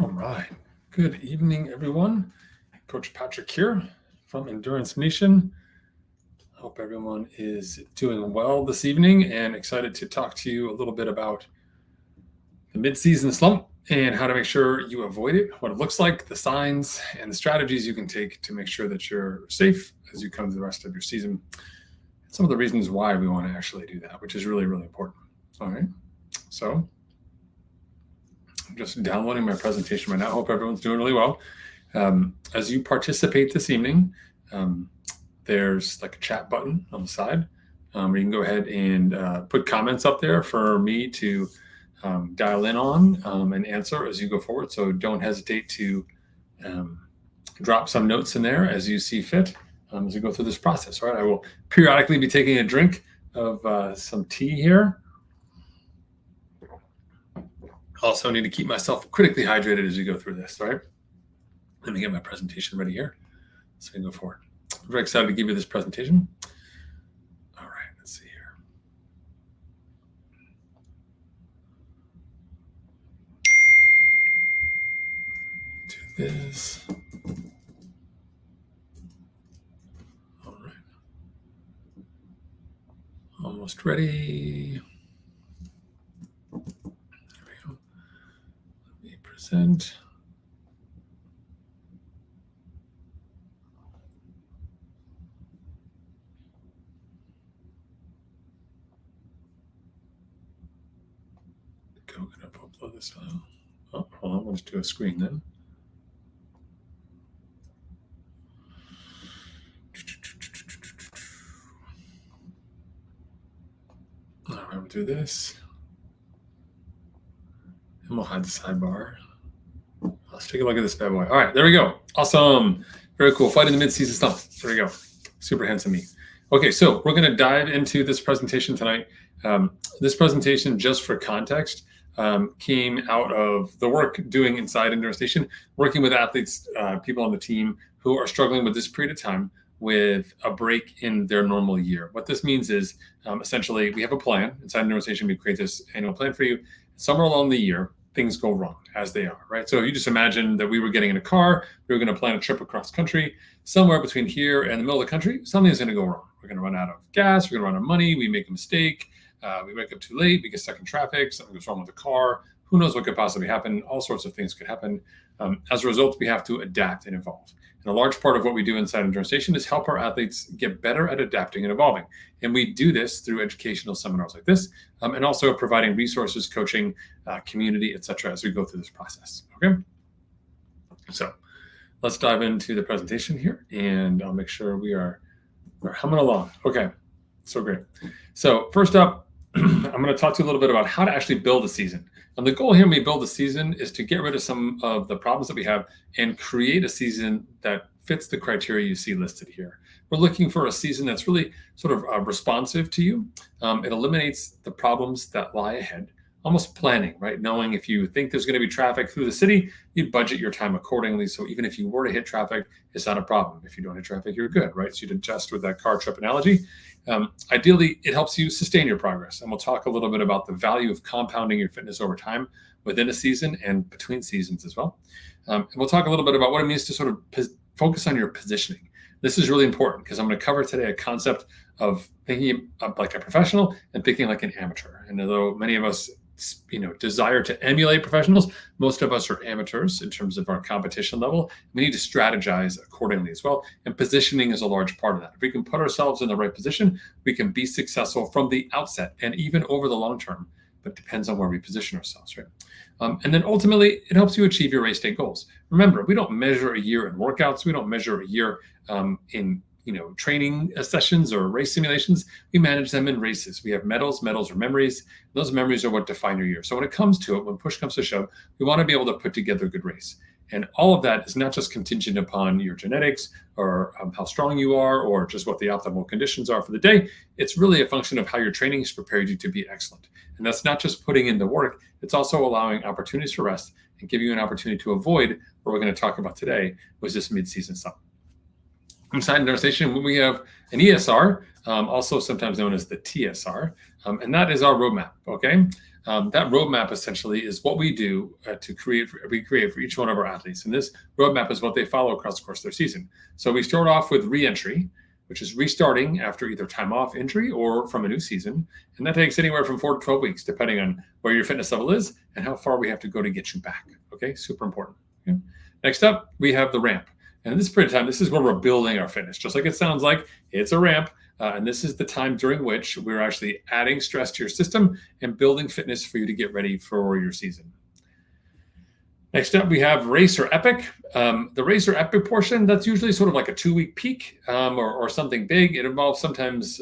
All right. Good evening, everyone. Coach Patrick here from Endurance Nation. I hope everyone is doing well this evening and excited to talk to you a little bit about the mid-season slump and how to make sure you avoid it, what it looks like, the signs, and the strategies you can take to make sure that you're safe as you come to the rest of your season. Some of the reasons why we want to actually do that, which is really, really important. All right. So I'm just downloading my presentation right now. I hope everyone's doing really well. As you participate this evening, there's like a chat button on the side where you can go ahead and put comments up there for me to dial in on and answer as you go forward. So don't hesitate to drop some notes in there as you see fit as you go through this process. All right, I will periodically be taking a drink of some tea here. Also need to keep myself critically hydrated as we go through this, all right? Let me get my presentation ready here so we can go forward. I'm very excited to give you this presentation. All right, let's see here. Do this. All right. Almost ready. There we go. Let me present. I'm going to upload this file. Oh, hold on, let's do a screen then. All right, we'll do this. And we'll hide the sidebar. Let's take a look at this bad boy. All right, there we go. Awesome. Very cool. Fighting the mid-season slump. There we go. Super handsome me. Okay, so we're going to dive into this presentation tonight. This presentation, just for context, came out of the work doing inside Endurance Nation, working with athletes, people on the team who are struggling with this period of time with a break in their normal year. What this means is essentially we have a plan. Inside Endurance Nation, we create this annual plan for you. Somewhere along the year, things go wrong as they are, right? So you just imagine that we were getting in a car, we were going to plan a trip across country. Somewhere between here and the middle of the country, something's going to go wrong. We're going to run out of gas, we're going to run out of money, we make a mistake, we wake up too late, we get stuck in traffic, something goes wrong with the car, who knows what could possibly happen, all sorts of things could happen. As a result, we have to adapt and evolve. And a large part of what we do inside Endurance Nation is help our athletes get better at adapting and evolving. And we do this through educational seminars like this, and also providing resources, coaching, community, etc. as we go through this process, okay? So let's dive into the presentation here, and I'll make sure we're humming along. Okay, so great. So first up, I'm going to talk to you a little bit about how to actually build a season. And the goal here when we build a season is to get rid of some of the problems that we have and create a season that fits the criteria you see listed here. We're looking for a season that's really sort of responsive to you. It eliminates the problems that lie ahead, almost planning, right? Knowing if you think there's going to be traffic through the city, you budget your time accordingly. So even if you were to hit traffic, it's not a problem. If you don't hit traffic, you're good, right? So you'd adjust with that car trip analogy. Ideally, it helps you sustain your progress. And we'll talk a little bit about the value of compounding your fitness over time within a season and between seasons as well. And we'll talk a little bit about what it means to sort of focus on your positioning. This is really important because I'm going to cover today a concept of thinking like a professional and thinking like an amateur. And although many of us desire to emulate professionals, most of us are amateurs in terms of our competition level. We need to strategize accordingly as well. And positioning is a large part of that. If we can put ourselves in the right position, we can be successful from the outset and even over the long term, but it depends on where we position ourselves, right? And then ultimately, it helps you achieve your race day goals. Remember, we don't measure a year in workouts. We don't measure a year in training sessions or race simulations. We manage them in races. We have medals are memories. Those memories are what define your year. So when it comes to it, when push comes to shove, we want to be able to put together a good race. And all of that is not just contingent upon your genetics or how strong you are or just what the optimal conditions are for the day. It's really a function of how your training has prepared you to be excellent. And that's not just putting in the work. It's also allowing opportunities for rest and giving you an opportunity to avoid what we're going to talk about today, was this mid-season slump. Inside Endurance Nation, we have an ESR, also sometimes known as the TSR, and that is our roadmap, okay? That roadmap essentially is what we do to create for each one of our athletes. And this roadmap is what they follow across the course of their season. So we start off with re-entry, which is restarting after either time off, injury, or from a new season. And that takes anywhere from 4 to 12 weeks, depending on where your fitness level is and how far we have to go to get you back. Okay, super important. Okay? Next up, we have the ramp. And in this period of time, this is where we're building our fitness. Just like it sounds like, it's a ramp. And this is the time during which we're actually adding stress to your system and building fitness for you to get ready for your season. Next up, we have race or epic. The race or epic portion, that's usually sort of like a 2-week peak or something big. It involves sometimes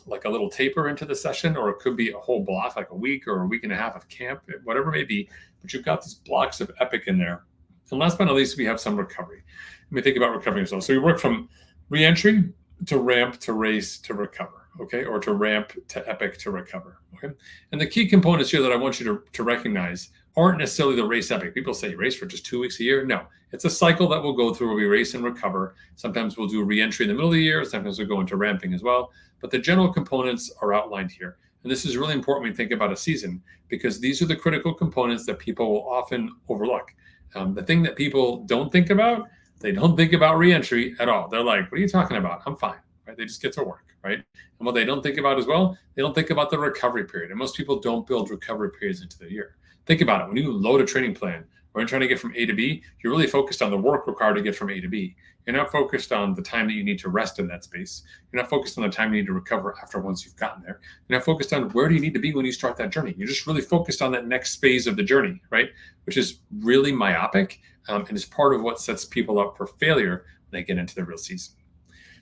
like a little taper into the session, or it could be a whole block, like a week or a week and a half of camp, whatever it may be. But you've got these blocks of epic in there. And last but not least, we have some recovery. Let me think about recovering as well. So we work from re-entry to ramp to race to recover, okay? Or to ramp to epic to recover, okay? And the key components here that I want you to recognize aren't necessarily the race epic. People say race for just 2 weeks a year. No, it's a cycle that we'll go through where we race and recover. Sometimes we'll do re-entry in the middle of the year. Sometimes we'll go into ramping as well. But the general components are outlined here. And this is really important when you think about a season, because these are the critical components that people will often overlook. The thing that people don't think about, they don't think about re-entry at all. They're like, what are you talking about? I'm fine, right? They just get to work, right? And what they don't think about as well, they don't think about the recovery period. And most people don't build recovery periods into their year. Think about it. When you load a training plan, or you're trying to get from A to B, you're really focused on the work required to get from A to B. You're not focused on the time that you need to rest in that space. You're not focused on the time you need to recover after once you've gotten there. You're not focused on where do you need to be when you start that journey. You're just really focused on that next phase of the journey, right? Which is really myopic and is part of what sets people up for failure when they get into the real season.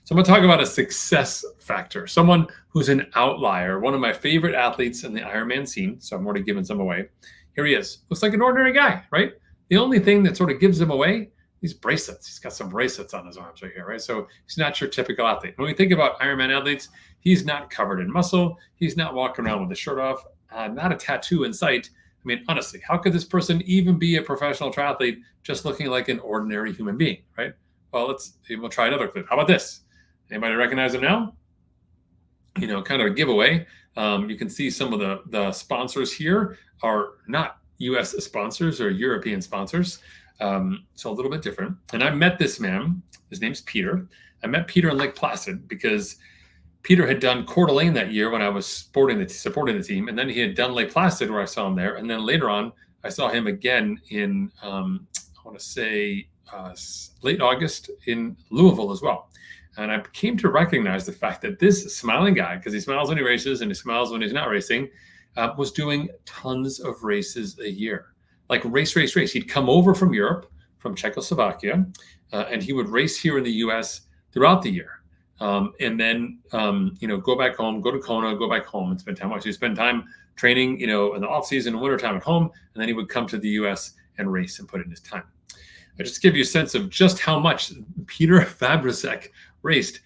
So I'm going to talk about a success factor, someone who's an outlier, one of my favorite athletes in the Ironman scene. So I'm already giving some away. Here he is. Looks like an ordinary guy, right? The only thing that sort of gives him away, these bracelets. He's got some bracelets on his arms right here, right? So he's not your typical athlete. When we think about Ironman athletes, he's not covered in muscle. He's not walking around with a shirt off, not a tattoo in sight. I mean, honestly, how could this person even be a professional triathlete just looking like an ordinary human being, right? Well, we'll try another clip. How about this? Anybody recognize him now? You know, kind of a giveaway. You can see some of the sponsors here are not U.S. sponsors or European sponsors. So a little bit different. And I met this man. His name's Peter. I met Peter in Lake Placid because Peter had done Coeur d'Alene that year when I was supporting the team. And then he had done Lake Placid where I saw him there. And then later on, I saw him again in, I want to say, late August in Louisville as well. And I came to recognize the fact that this smiling guy, because he smiles when he races and he smiles when he's not racing, was doing tons of races a year. Like race. He'd come over from Europe, from Czechoslovakia, and he would race here in the U.S. throughout the year. And then, go back home, go to Kona, go back home and spend time. So he'd spend time training, in the off season and winter time at home. And then he would come to the U.S. and race and put in his time. I just give you a sense of just how much Peter Fabricek raced.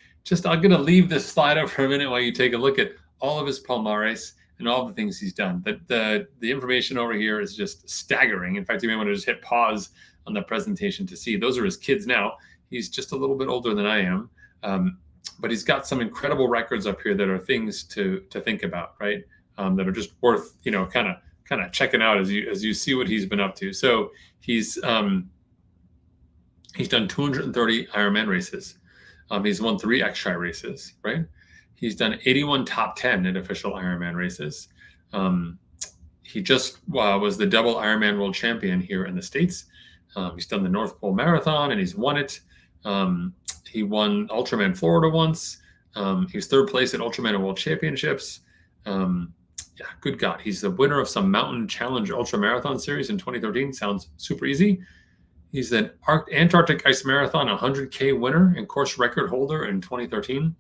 I'm going to leave this slide up for a minute while you take a look at all of his palmares and all the things he's done. The information over here is just staggering. In fact, you may want to just hit pause on the presentation to see. Those are his kids now. He's just a little bit older than I am. But he's got some incredible records up here that are things to think about, right? That are just worth, kind of checking out as you see what he's been up to. So he's done 230 Ironman races. He's won 3 X-Tri races, right? He's done 81 top 10 in official Ironman races. He just was the double Ironman world champion here in the States. He's done the North Pole Marathon and he's won it. He won Ultraman Florida once. He was 3rd place at Ultraman World Championships. Good God. He's the winner of some Mountain Challenge Ultra Marathon series in 2013. Sounds super easy. He's an Antarctic Ice Marathon 100K winner and course record holder in 2013.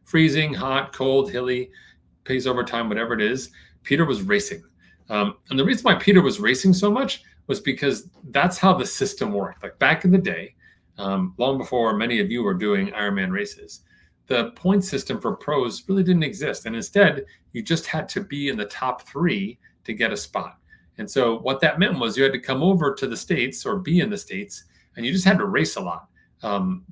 Freezing, hot, cold, hilly, pace over time, whatever it is. Peter was racing. And the reason why Peter was racing so much was because that's how the system worked. Like back in the day, long before many of you were doing Ironman races, the point system for pros really didn't exist. And instead, you just had to be in the top 3 to get a spot. And so what that meant was you had to come over to the States or be in the States, and you just had to race a lot.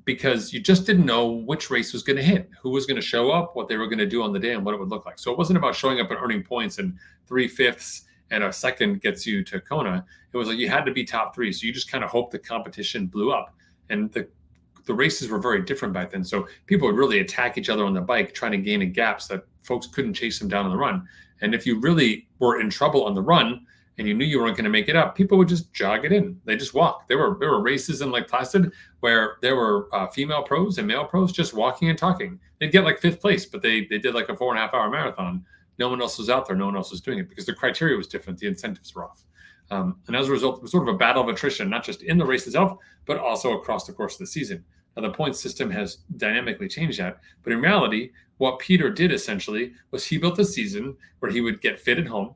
because you just didn't know which race was going to hit, who was going to show up, what they were going to do on the day, and what it would look like. So it wasn't about showing up and earning points and 3/5 and a second gets you to Kona. It was like you had to be top 3. So you just kind of hope the competition blew up. And the races were very different back then. So people would really attack each other on the bike, trying to gain a gap so that folks couldn't chase them down on the run. And if you really were in trouble on the run and you knew you weren't going to make it up, people would just jog it in. They just walk. There were races in like Placid where there were female pros and male pros just walking and talking. They'd get like 5th place, but they did like a 4.5-hour marathon. No one else was out there. No one else was doing it because the criteria was different. The incentives were off. And as a result, it was sort of a battle of attrition, not just in the race itself, but also across the course of the season. Now, the point system has dynamically changed that. But in reality, what Peter did essentially was he built a season where he would get fit at home.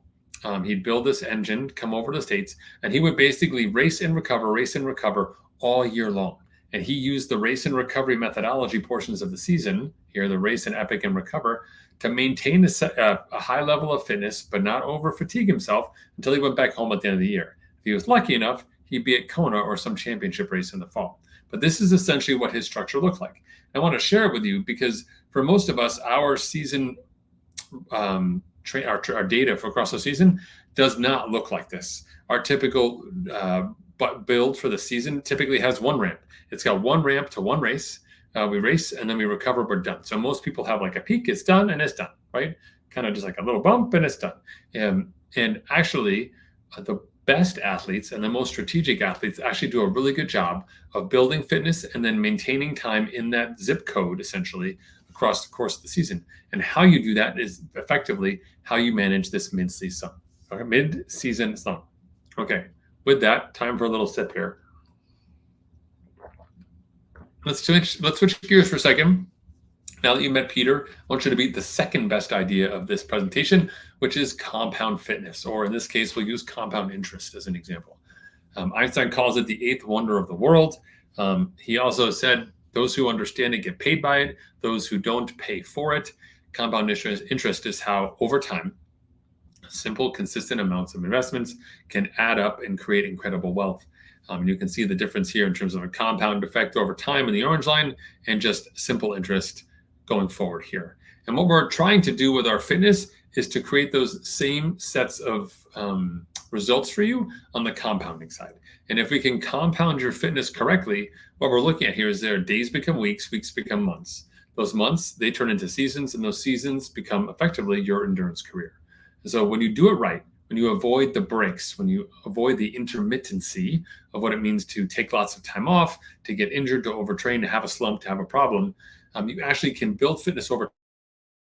He'd build this engine, come over to the States, and he would basically race and recover all year long. And he used the race and recovery methodology portions of the season, here the race and epic and recover, to maintain a high level of fitness, but not over fatigue himself until he went back home at the end of the year. If he was lucky enough, he'd be at Kona or some championship race in the fall. But this is essentially what his structure looked like. I want to share it with you because for most of us, our season, our data for across the season does not look like this. Our typical build for the season typically has one ramp. It's got one ramp to one race. We race and then we recover, we're done. So most people have like a peak, it's done and it's done, right? Kind of just like a little bump and it's done. And actually, the best athletes and the most strategic athletes actually do a really good job of building fitness and then maintaining time in that zip code, essentially, across the course of the season. And how you do that is effectively how you manage this mid-season slump. Okay, mid-season slump. Okay, with that, time for a little sip here. Let's switch gears for a second. Now that you met Peter, I want you to meet the second best idea of this presentation, which is compound fitness, or in this case, we'll use compound interest as an example. Einstein calls it the 8th wonder of the world. He also said, those who understand it get paid by it. Those who don't pay for it. Compound interest is how, over time, simple, consistent amounts of investments can add up and create incredible wealth. You can see the difference here in terms of a compound effect over time in the orange line and just simple interest going forward here. And what we're trying to do with our fitness is to create those same sets of results for you on the compounding side. And if we can compound your fitness correctly, what we're looking at here is their days become weeks, weeks become months. Those months, they turn into seasons, and those seasons become effectively your endurance career. And so when you do it right, when you avoid the breaks, when you avoid the intermittency of what it means to take lots of time off, to get injured, to overtrain, to have a slump, to have a problem, you actually can build fitness over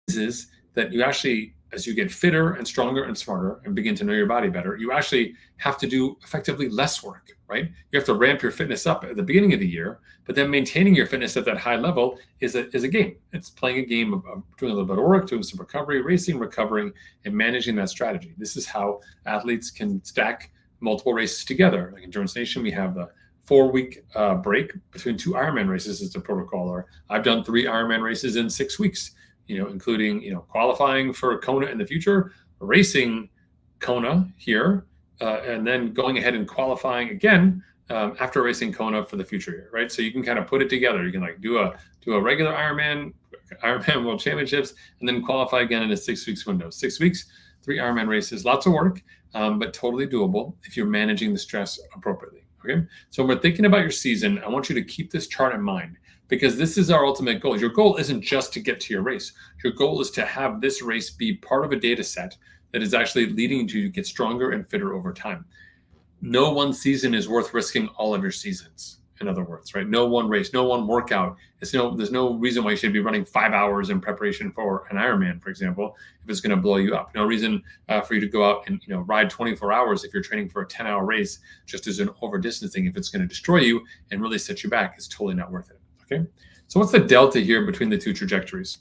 is that you actually, as you get fitter and stronger and smarter and begin to know your body better, you actually have to do effectively less work, right? You have to ramp your fitness up at the beginning of the year, but then maintaining your fitness at that high level is a game. It's playing a game of doing a little bit of work, doing some recovery, racing, recovering, and managing that strategy. This is how athletes can stack multiple races together. Like in Endurance Nation, we have the 4-week break between 2 Ironman races is the protocol. Or I've done 3 Ironman races in 6 weeks, including, qualifying for Kona in the future, racing Kona here, and then going ahead and qualifying again after racing Kona for the future here, right? So you can kind of put it together. You can like do a regular Ironman World Championships, and then qualify again in a 6 weeks window. 6 weeks, 3 Ironman races, lots of work, but totally doable if you're managing the stress appropriately. Okay, so when we're thinking about your season, I want you to keep this chart in mind, because this is our ultimate goal. Your goal isn't just to get to your race. Your goal is to have this race be part of a data set that is actually leading you to get stronger and fitter over time. No one season is worth risking all of your seasons. In other words, right? No one race, no one workout. There's no reason why you should be running 5 hours in preparation for an Ironman, for example, if it's going to blow you up. No reason for you to go out and ride 24 hours if you're training for a 10-hour race just as an over distancing. If it's going to destroy you and really set you back, it's totally not worth it. Okay. So what's the delta here between the two trajectories?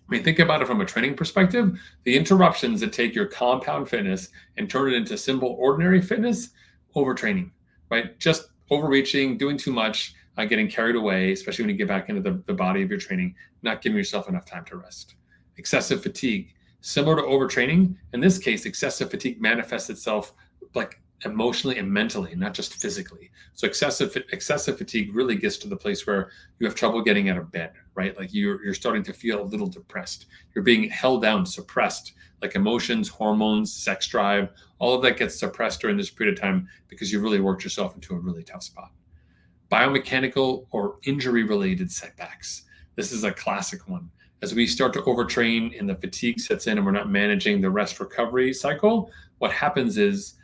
I mean, think about it from a training perspective. The interruptions that take your compound fitness and turn it into simple, ordinary fitness, overtraining, right? Just overreaching, doing too much, getting carried away, especially when you get back into the body of your training, not giving yourself enough time to rest. Excessive fatigue, similar to overtraining. In this case, excessive fatigue manifests itself like emotionally and mentally, not just physically. So excessive fatigue really gets to the place where you have trouble getting out of bed, right? Like you're starting to feel a little depressed. You're being held down, suppressed, like emotions, hormones, sex drive, all of that gets suppressed during this period of time because you've really worked yourself into a really tough spot. Biomechanical or injury-related setbacks. This is a classic one. As we start to overtrain and the fatigue sets in and we're not managing the rest recovery cycle, what happens is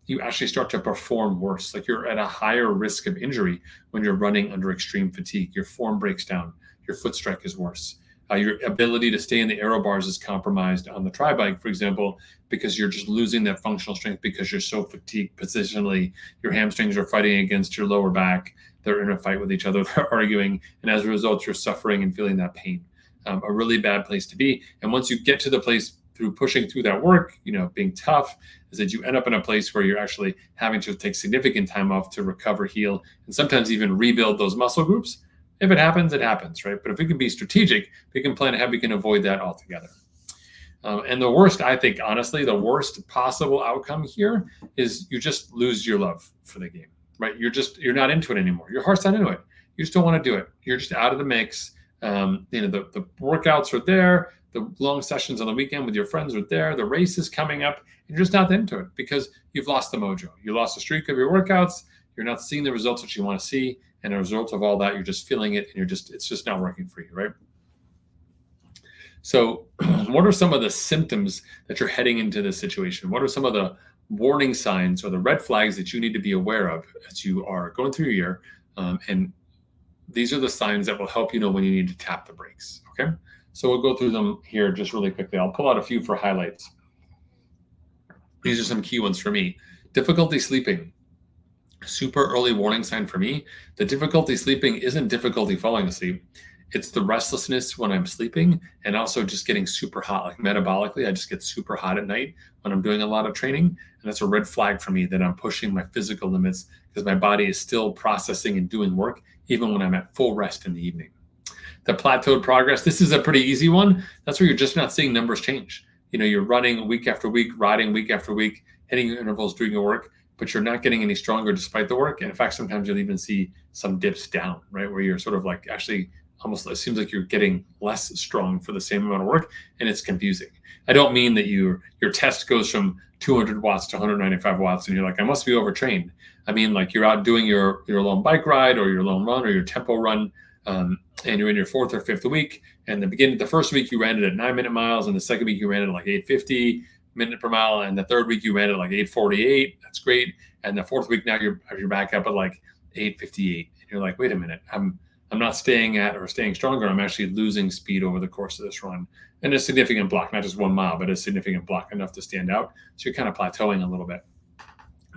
you actually start to perform worse. Like you're at a higher risk of injury when you're running under extreme fatigue. Your form breaks down. Your foot strike is worse. Your ability to stay in the aero bars is compromised on the tri bike, for example, because you're just losing that functional strength because you're so fatigued positionally. Your hamstrings are fighting against your lower back. They're in a fight with each other. They're arguing. And as a result, you're suffering and feeling that pain. A really bad place to be. And once you get to the place through pushing through that work, being tough, is that you end up in a place where you're actually having to take significant time off to recover, heal, and sometimes even rebuild those muscle groups. If it happens, it happens, right? But if we can be strategic, we can plan ahead, we can avoid that altogether. And the worst, I think, honestly, the worst possible outcome here is you just lose your love for the game, right? You're not into it anymore. Your heart's not into it. You just don't want to do it. You're just out of the mix. The workouts are there. The long sessions on the weekend with your friends are there. The race is coming up. And you're just not into it because you've lost the mojo. You lost the streak of your workouts. You're not seeing the results that you want to see. And as a result of all that, you're just feeling it and it's just not working for you, right? So what are some of the symptoms that you're heading into this situation? What are some of the warning signs or the red flags that you need to be aware of as you are going through your year? And these are the signs that will help you know when you need to tap the brakes, okay? So we'll go through them here just really quickly. I'll pull out a few for highlights. These are some key ones for me. Difficulty sleeping. Super early warning sign for me. The difficulty sleeping isn't difficulty falling asleep. It's the restlessness when I'm sleeping and also just getting super hot. Like metabolically, I just get super hot at night when I'm doing a lot of training. And that's a red flag for me that I'm pushing my physical limits because my body is still processing and doing work even when I'm at full rest in the evening. The plateaued progress, this is a pretty easy one. That's where you're just not seeing numbers change. You're running week after week, riding week after week, hitting your intervals, doing your work, but you're not getting any stronger despite the work. And in fact, sometimes you'll even see some dips down, right? Where you're sort of like actually almost, it seems like you're getting less strong for the same amount of work, and it's confusing. I don't mean that your test goes from 200 watts to 195 watts and you're like, I must be overtrained. I mean, like you're out doing your lone bike ride or your lone run or your tempo run, and you're in your fourth or fifth week. And the first week you ran it at 9-minute miles, and the second week you ran it at like 850 minute per mile, and the third week you ran it at like 848. That's great. And the fourth week now you're back up at like 858. And you're like, wait a minute, I'm not staying stronger. I'm actually losing speed over the course of this run. And a significant block, not just 1 mile, but a significant block enough to stand out. So you're kind of plateauing a little bit.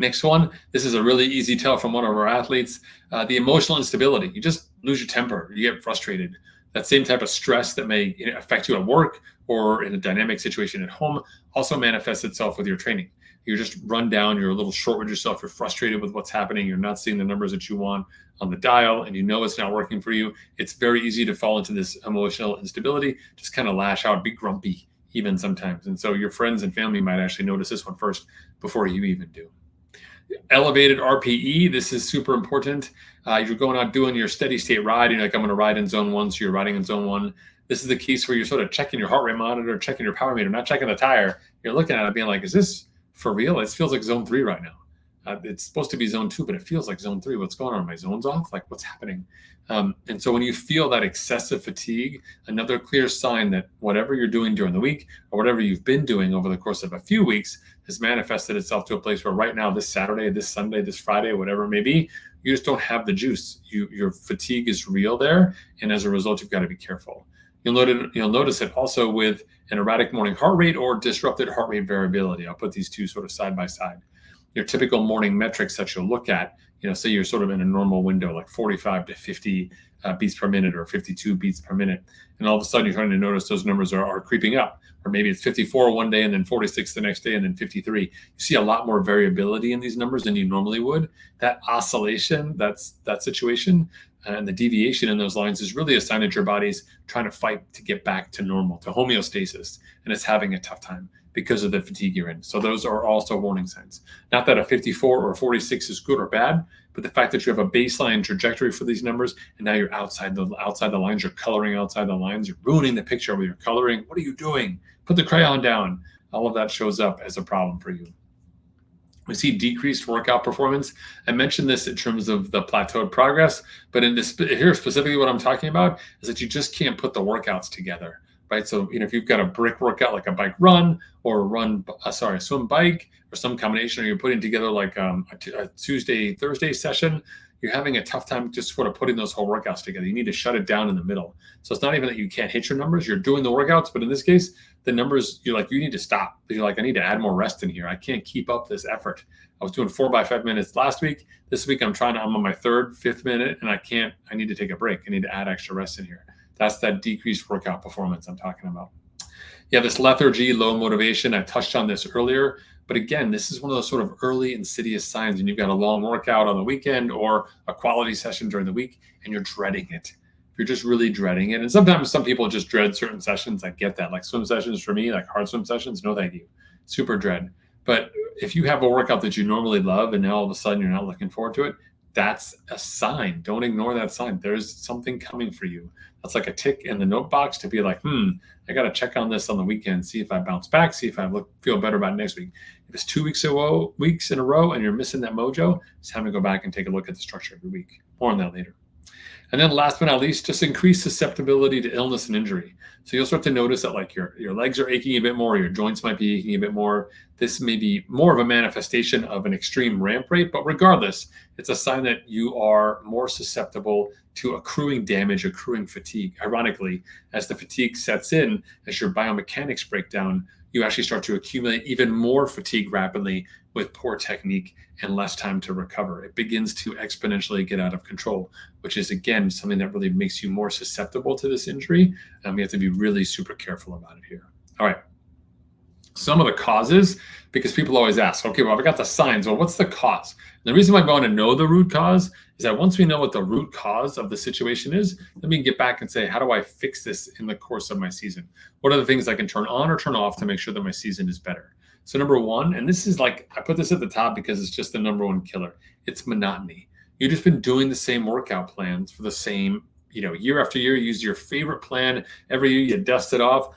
Next one, this is a really easy tell from one of our athletes. The emotional instability. You just lose your temper. You get frustrated. That same type of stress that may affect you at work or in a dynamic situation at home also manifests itself with your training. You're just run down. You're a little short with yourself. You're frustrated with what's happening. You're not seeing the numbers that you want on the dial, and it's not working for you. It's very easy to fall into this emotional instability, just kind of lash out, be grumpy even sometimes. And so your friends and family might actually notice this one first before you even do. Elevated RPE, this is super important. You're going out doing your steady state ride. You're like, I'm going to ride in zone 1, so you're riding in zone 1. This is the case where you're sort of checking your heart rate monitor, checking your power meter, not checking the tire. You're looking at it being like, is this for real? It feels like zone 3 right now. It's supposed to be zone 2, but it feels like zone 3. What's going on? Are my zones off? Like, what's happening? And so when you feel that excessive fatigue, another clear sign that whatever you're doing during the week or whatever you've been doing over the course of a few weeks has manifested itself to a place where right now, this Saturday, this Sunday, this Friday, whatever it may be, you just don't have the juice. Your fatigue is real there. And as a result, you've got to be careful. You'll notice it also with an erratic morning heart rate or disrupted heart rate variability. I'll put these two sort of side by side. Your typical morning metrics that you'll look at, say you're sort of in a normal window, like 45 to 50 beats per minute or 52 beats per minute. And all of a sudden you're starting to notice those numbers are creeping up. Or maybe it's 54 one day and then 46 the next day and then 53. You see a lot more variability in these numbers than you normally would. That oscillation, that situation, and the deviation in those lines is really a sign that your body's trying to fight to get back to normal, to homeostasis, and it's having a tough time. because of the fatigue you're in. So those are also warning signs. Not that a 54 or 46 is good or bad, but the fact that you have a baseline trajectory for these numbers, and now you're outside the lines, you're coloring outside the lines, you're ruining the picture with your coloring. What are you doing? Put the crayon down. All of that shows up as a problem for you. We see decreased workout performance. I mentioned this in terms of the plateaued progress, but in this here specifically, what I'm talking about is that you just can't put the workouts together, right? So if you've got a brick workout like a bike run or a swim bike or some combination, or you're putting together like a Tuesday Thursday session, you're having a tough time just sort of putting those whole workouts together. You need to shut it down in the middle. So it's not even that you can't hit your numbers. You're doing the workouts, but in this case, the numbers, you need to stop. You're like, I need to add more rest in here. I can't keep up this effort. I was doing 4 by 5 minutes last week. This week I'm on my 3rd, 5th minute, and I need to take a break. I need to add extra rest in here. That's that decreased workout performance I'm talking about. Yeah, this lethargy, low motivation. I touched on this earlier, but again, this is one of those sort of early insidious signs, and you've got a long workout on the weekend or a quality session during the week, and you're dreading it. You're just really dreading it. And sometimes some people just dread certain sessions. I get that. Like swim sessions for me, like hard swim sessions, no thank you. Super dread. But if you have a workout that you normally love and now all of a sudden you're not looking forward to it, that's a sign. Don't ignore that sign. There's something coming for you. That's like a tick in the note box to be like, I got to check on this on the weekend, see if I bounce back, see if I feel better about next week. If it's 2 weeks in a row and you're missing that mojo, it's time to go back and take a look at the structure every week. More on that later. And then last but not least, just increase susceptibility to illness and injury. So you'll start to notice that like your legs are aching a bit more, your joints might be aching a bit more. This may be more of a manifestation of an extreme ramp rate, but regardless, it's a sign that you are more susceptible to accruing damage, accruing fatigue. Ironically, as the fatigue sets in, as your biomechanics break down, you actually start to accumulate even more fatigue rapidly with poor technique and less time to recover. It begins to exponentially get out of control, which is, again, something that really makes you more susceptible to this injury. We have to be really super careful about it here. All right. Some of the causes, because people always ask, okay, well, I got the signs. Well, what's the cause? And the reason why I want to know the root cause is that once we know what the root cause of the situation is, then we can get back and say, how do I fix this in the course of my season? What are the things I can turn on or turn off to make sure that my season is better? So number one, and this is like, I put this at the top because it's just the number one killer. It's monotony. You've just been doing the same workout plans for the same, year after year. You use your favorite plan every year. You dust it off.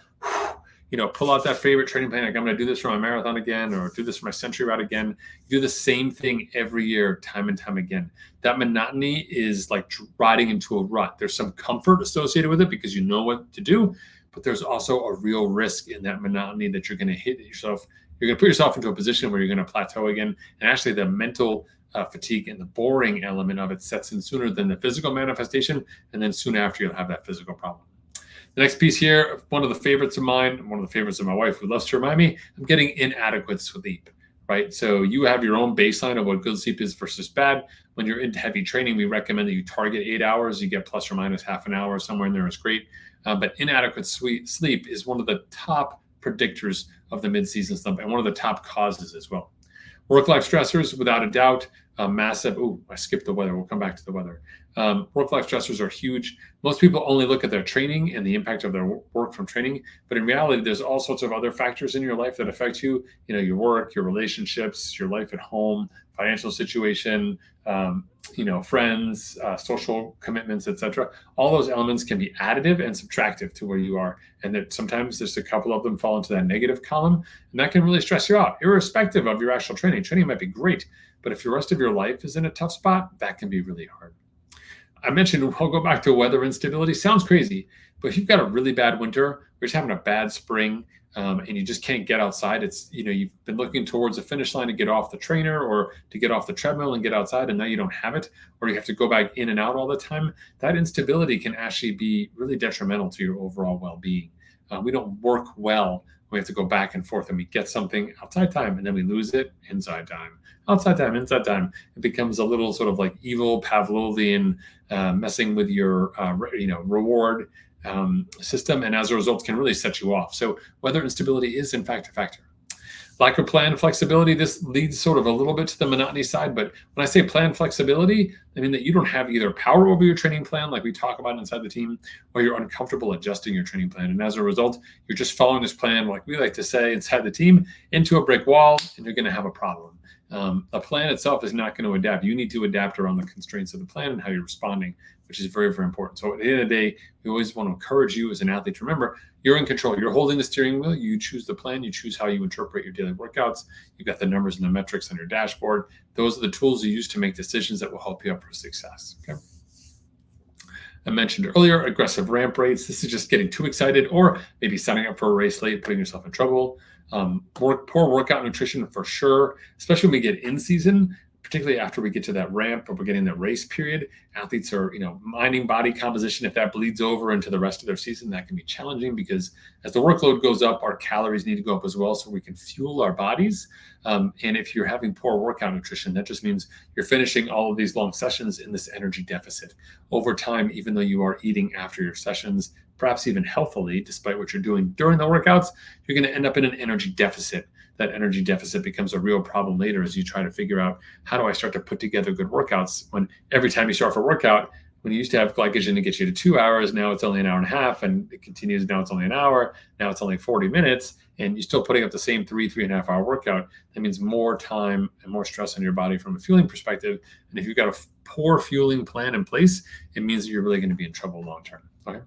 Pull out that favorite training plan. Like, I'm going to do this for my marathon again, or do this for my century route again. You do the same thing every year, time and time again. That monotony is like riding into a rut. There's some comfort associated with it because you know what to do, but there's also a real risk in that monotony that you're going to hit yourself. You're going to put yourself into a position where you're going to plateau again. And actually the mental fatigue and the boring element of it sets in sooner than the physical manifestation. And then soon after, you'll have that physical problem. The next piece here, one of the favorites of mine, one of the favorites of my wife, who loves to remind me, I'm getting inadequate sleep, right? So you have your own baseline of what good sleep is versus bad. When you're into heavy training, we recommend that you target 8 hours. You get plus or minus half an hour, somewhere in there is great. But inadequate sleep is one of the top predictors of the mid-season slump and one of the top causes as well. Work-life stressors, without a doubt, massive. I skipped the weather. We'll come back to the weather. Work-life stressors are huge. Most people only look at their training and the impact of their work from training, but in reality, there's all sorts of other factors in your life that affect you. Your work, your relationships, your life at home, financial situation, friends, social commitments, etc. All those elements can be additive and subtractive to where you are, and that sometimes there's a couple of them fall into that negative column, and that can really stress you out, irrespective of your actual training. Training might be great, but if the rest of your life is in a tough spot, that can be really hard. I mentioned, I'll go back to weather instability. Sounds crazy, but if you've got a really bad winter, or you're just having a bad spring, and you just can't get outside, it's, you've been looking towards the finish line to get off the trainer or to get off the treadmill and get outside, and now you don't have it, or you have to go back in and out all the time. That instability can actually be really detrimental to your overall well-being. We don't work well. We have to go back and forth, and we get something outside time, and then we lose it inside time. Outside time, inside time. It becomes a little sort of like evil Pavlovian messing with your reward system, and as a result can really set you off. So weather instability is in fact a factor. Lack of plan flexibility, this leads sort of a little bit to the monotony side, but when I say plan flexibility, I mean that you don't have either power over your training plan, like we talk about inside the team, or you're uncomfortable adjusting your training plan. And as a result, you're just following this plan, like we like to say inside the team, into a brick wall, and you're going to have a problem. The plan itself is not going to adapt. You need to adapt around the constraints of the plan and how you're responding, which is very, very important. So at the end of the day, we always want to encourage you as an athlete to remember you're in control. You're holding the steering wheel. You choose the plan. You choose how you interpret your daily workouts. You've got the numbers and the metrics on your dashboard. Those are the tools you use to make decisions that will help you up for success. Okay. I mentioned earlier, aggressive ramp rates. This is just getting too excited or maybe signing up for a race late, putting yourself in trouble. Poor workout nutrition for sure, especially when we get in season, particularly after we get to that ramp or we're getting that race period. Athletes are, minding body composition. If that bleeds over into the rest of their season, that can be challenging because as the workload goes up, our calories need to go up as well so we can fuel our bodies. And if you're having poor workout nutrition, that just means you're finishing all of these long sessions in this energy deficit. Over time, even though you are eating after your sessions, perhaps even healthily, despite what you're doing during the workouts, you're going to end up in an energy deficit. That energy deficit becomes a real problem later as you try to figure out, how do I start to put together good workouts when every time you start for a workout, when you used to have glycogen to get you to 2 hours, now it's only an hour and a half, and it continues, now it's only an hour, now it's only 40 minutes, and you're still putting up the same 3.5 hour workout. That means more time and more stress on your body from a fueling perspective. And if you've got a poor fueling plan in place, it means that you're really going to be in trouble long term. Okay.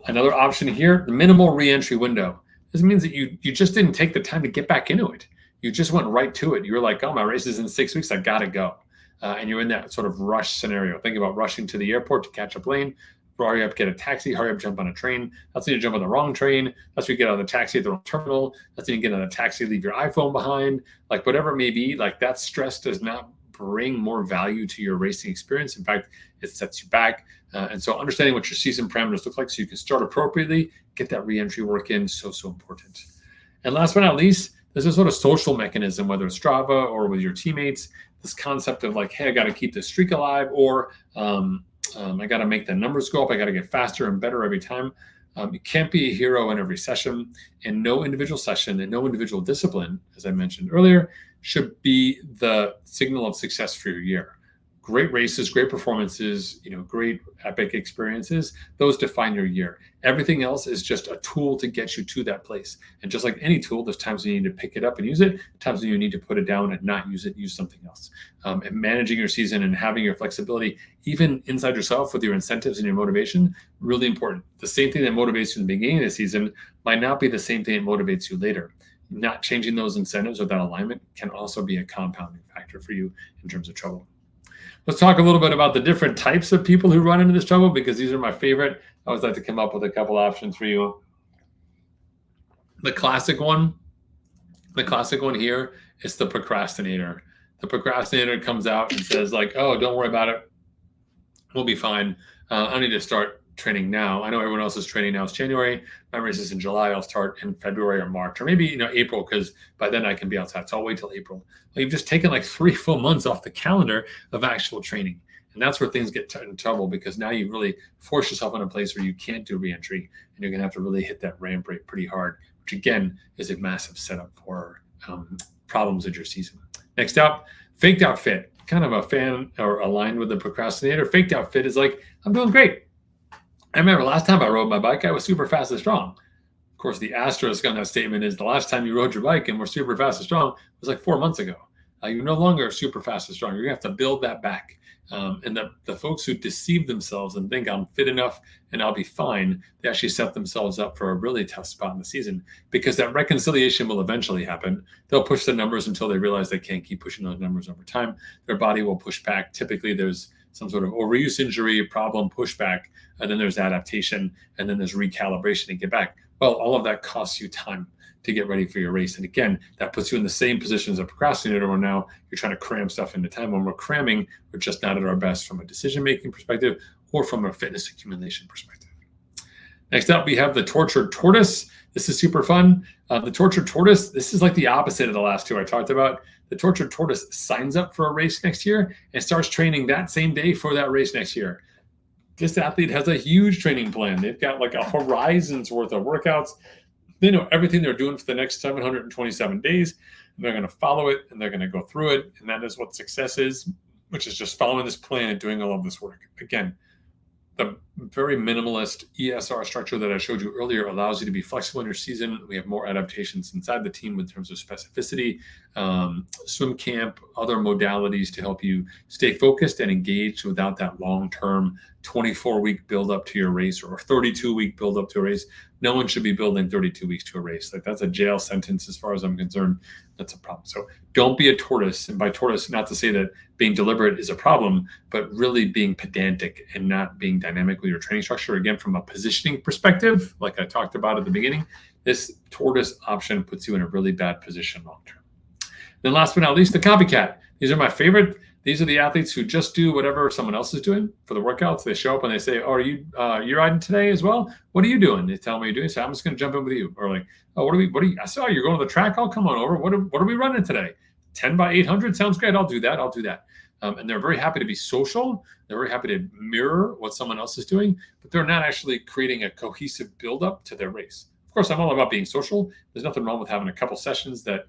Another option here, the minimal re-entry window. This means that you just didn't take the time to get back into it. You just went right to it. You were like, oh, my race is in 6 weeks. I got to go. And you're in that sort of rush scenario. Think about rushing to the airport to catch a plane. Hurry up, get a taxi. Hurry up, jump on a train. That's when you jump on the wrong train. That's when you get out of the taxi at the wrong terminal. That's when you get on a taxi, leave your iPhone behind. Like whatever it may be, like that stress does not bring more value to your racing experience. In fact, it sets you back. And so understanding what your season parameters look like so you can start appropriately, get that re-entry work in, so important. And last but not least, there's a sort of social mechanism, whether it's Strava or with your teammates, this concept of like, hey, I got to keep this streak alive, or I got to make the numbers go up. I got to get faster and better every time. You can't be a hero in every session, and no individual session and no individual discipline, as I mentioned earlier, should be the signal of success for your year. Great races, great performances, great epic experiences, those define your year. Everything else is just a tool to get you to that place. And just like any tool, there's times when you need to pick it up and use it, times when you need to put it down and not use it, use something else. And managing your season and having your flexibility, even inside yourself with your incentives and your motivation, really important. The same thing that motivates you in the beginning of the season might not be the same thing that motivates you later. Not changing those incentives or that alignment can also be a compounding factor for you in terms of trouble. Let's talk a little bit about the different types of people who run into this trouble, because these are my favorite. I always like to come up with a couple options for you. The classic one here is the procrastinator. The procrastinator comes out and says like, oh, don't worry about it. We'll be fine. I need to start training now. I know everyone else is training now. It's January. My race is in July. I'll start in February or March, or maybe April, because by then I can be outside. So I'll wait till April. Well, you've just taken like 3 full months off the calendar of actual training, and that's where things get in trouble, because now you really force yourself in a place where you can't do reentry, and you're gonna have to really hit that ramp rate pretty hard, which again is a massive setup for problems with your season. Next up, faked out fit. Kind of a fan or aligned with the procrastinator. Faked out fit is like, I'm doing great. I remember last time I rode my bike, I was super fast and strong. Of course, the asterisk on that statement is the last time you rode your bike and were super fast and strong was like 4 months ago. You're no longer super fast and strong. You're gonna have to build that back. And the folks who deceive themselves and think I'm fit enough and I'll be fine, they actually set themselves up for a really tough spot in the season, because that reconciliation will eventually happen. They'll push the numbers until they realize they can't keep pushing those numbers over time. Their body will push back. Typically, there's some sort of overuse injury, problem, pushback, and then there's adaptation, and then there's recalibration to get back. Well, all of that costs you time to get ready for your race. And again, that puts you in the same position as a procrastinator, where now you're trying to cram stuff into time. When we're cramming, we're just not at our best from a decision-making perspective or from a fitness accumulation perspective. Next up, we have the tortured tortoise. This is super fun. The tortured tortoise, this is like the opposite of the last two I talked about. The tortured tortoise signs up for a race next year and starts training that same day for that race next year. This athlete has a huge training plan. They've got like a horizon's worth of workouts. They know everything they're doing for the next 727 days, and they're going to follow it, and they're going to go through it. And that is what success is, which is just following this plan and doing all of this work. Again, the very minimalist ESR structure that I showed you earlier allows you to be flexible in your season. We have more adaptations inside the team in terms of specificity, swim camp, other modalities to help you stay focused and engaged without that long-term 24-week build-up to your race or 32-week build-up to a race. No one should be building 32 weeks to a race. Like, that's a jail sentence as far as I'm concerned. That's a problem. So don't be a tortoise. And by tortoise, not to say that being deliberate is a problem, but really being pedantic and not being dynamic with your training structure. Again, from a positioning perspective, like I talked about at the beginning, this tortoise option puts you in a really bad position long-term. Then last but not least, the copycat. These are my favorite. These are the athletes who just do whatever someone else is doing for the workouts. They show up and they say, "Oh, are you riding today as well? What are you doing?" They tell me you're doing. So I'm just going to jump in with you. Or like, "Oh, what are you? I saw you're going to the track. I'll come on over. What are we running today? 10 by 800 sounds great. I'll do that. And they're very happy to be social. They're very happy to mirror what someone else is doing, but they're not actually creating a cohesive buildup to their race. Of course, I'm all about being social. There's nothing wrong with having a couple sessions that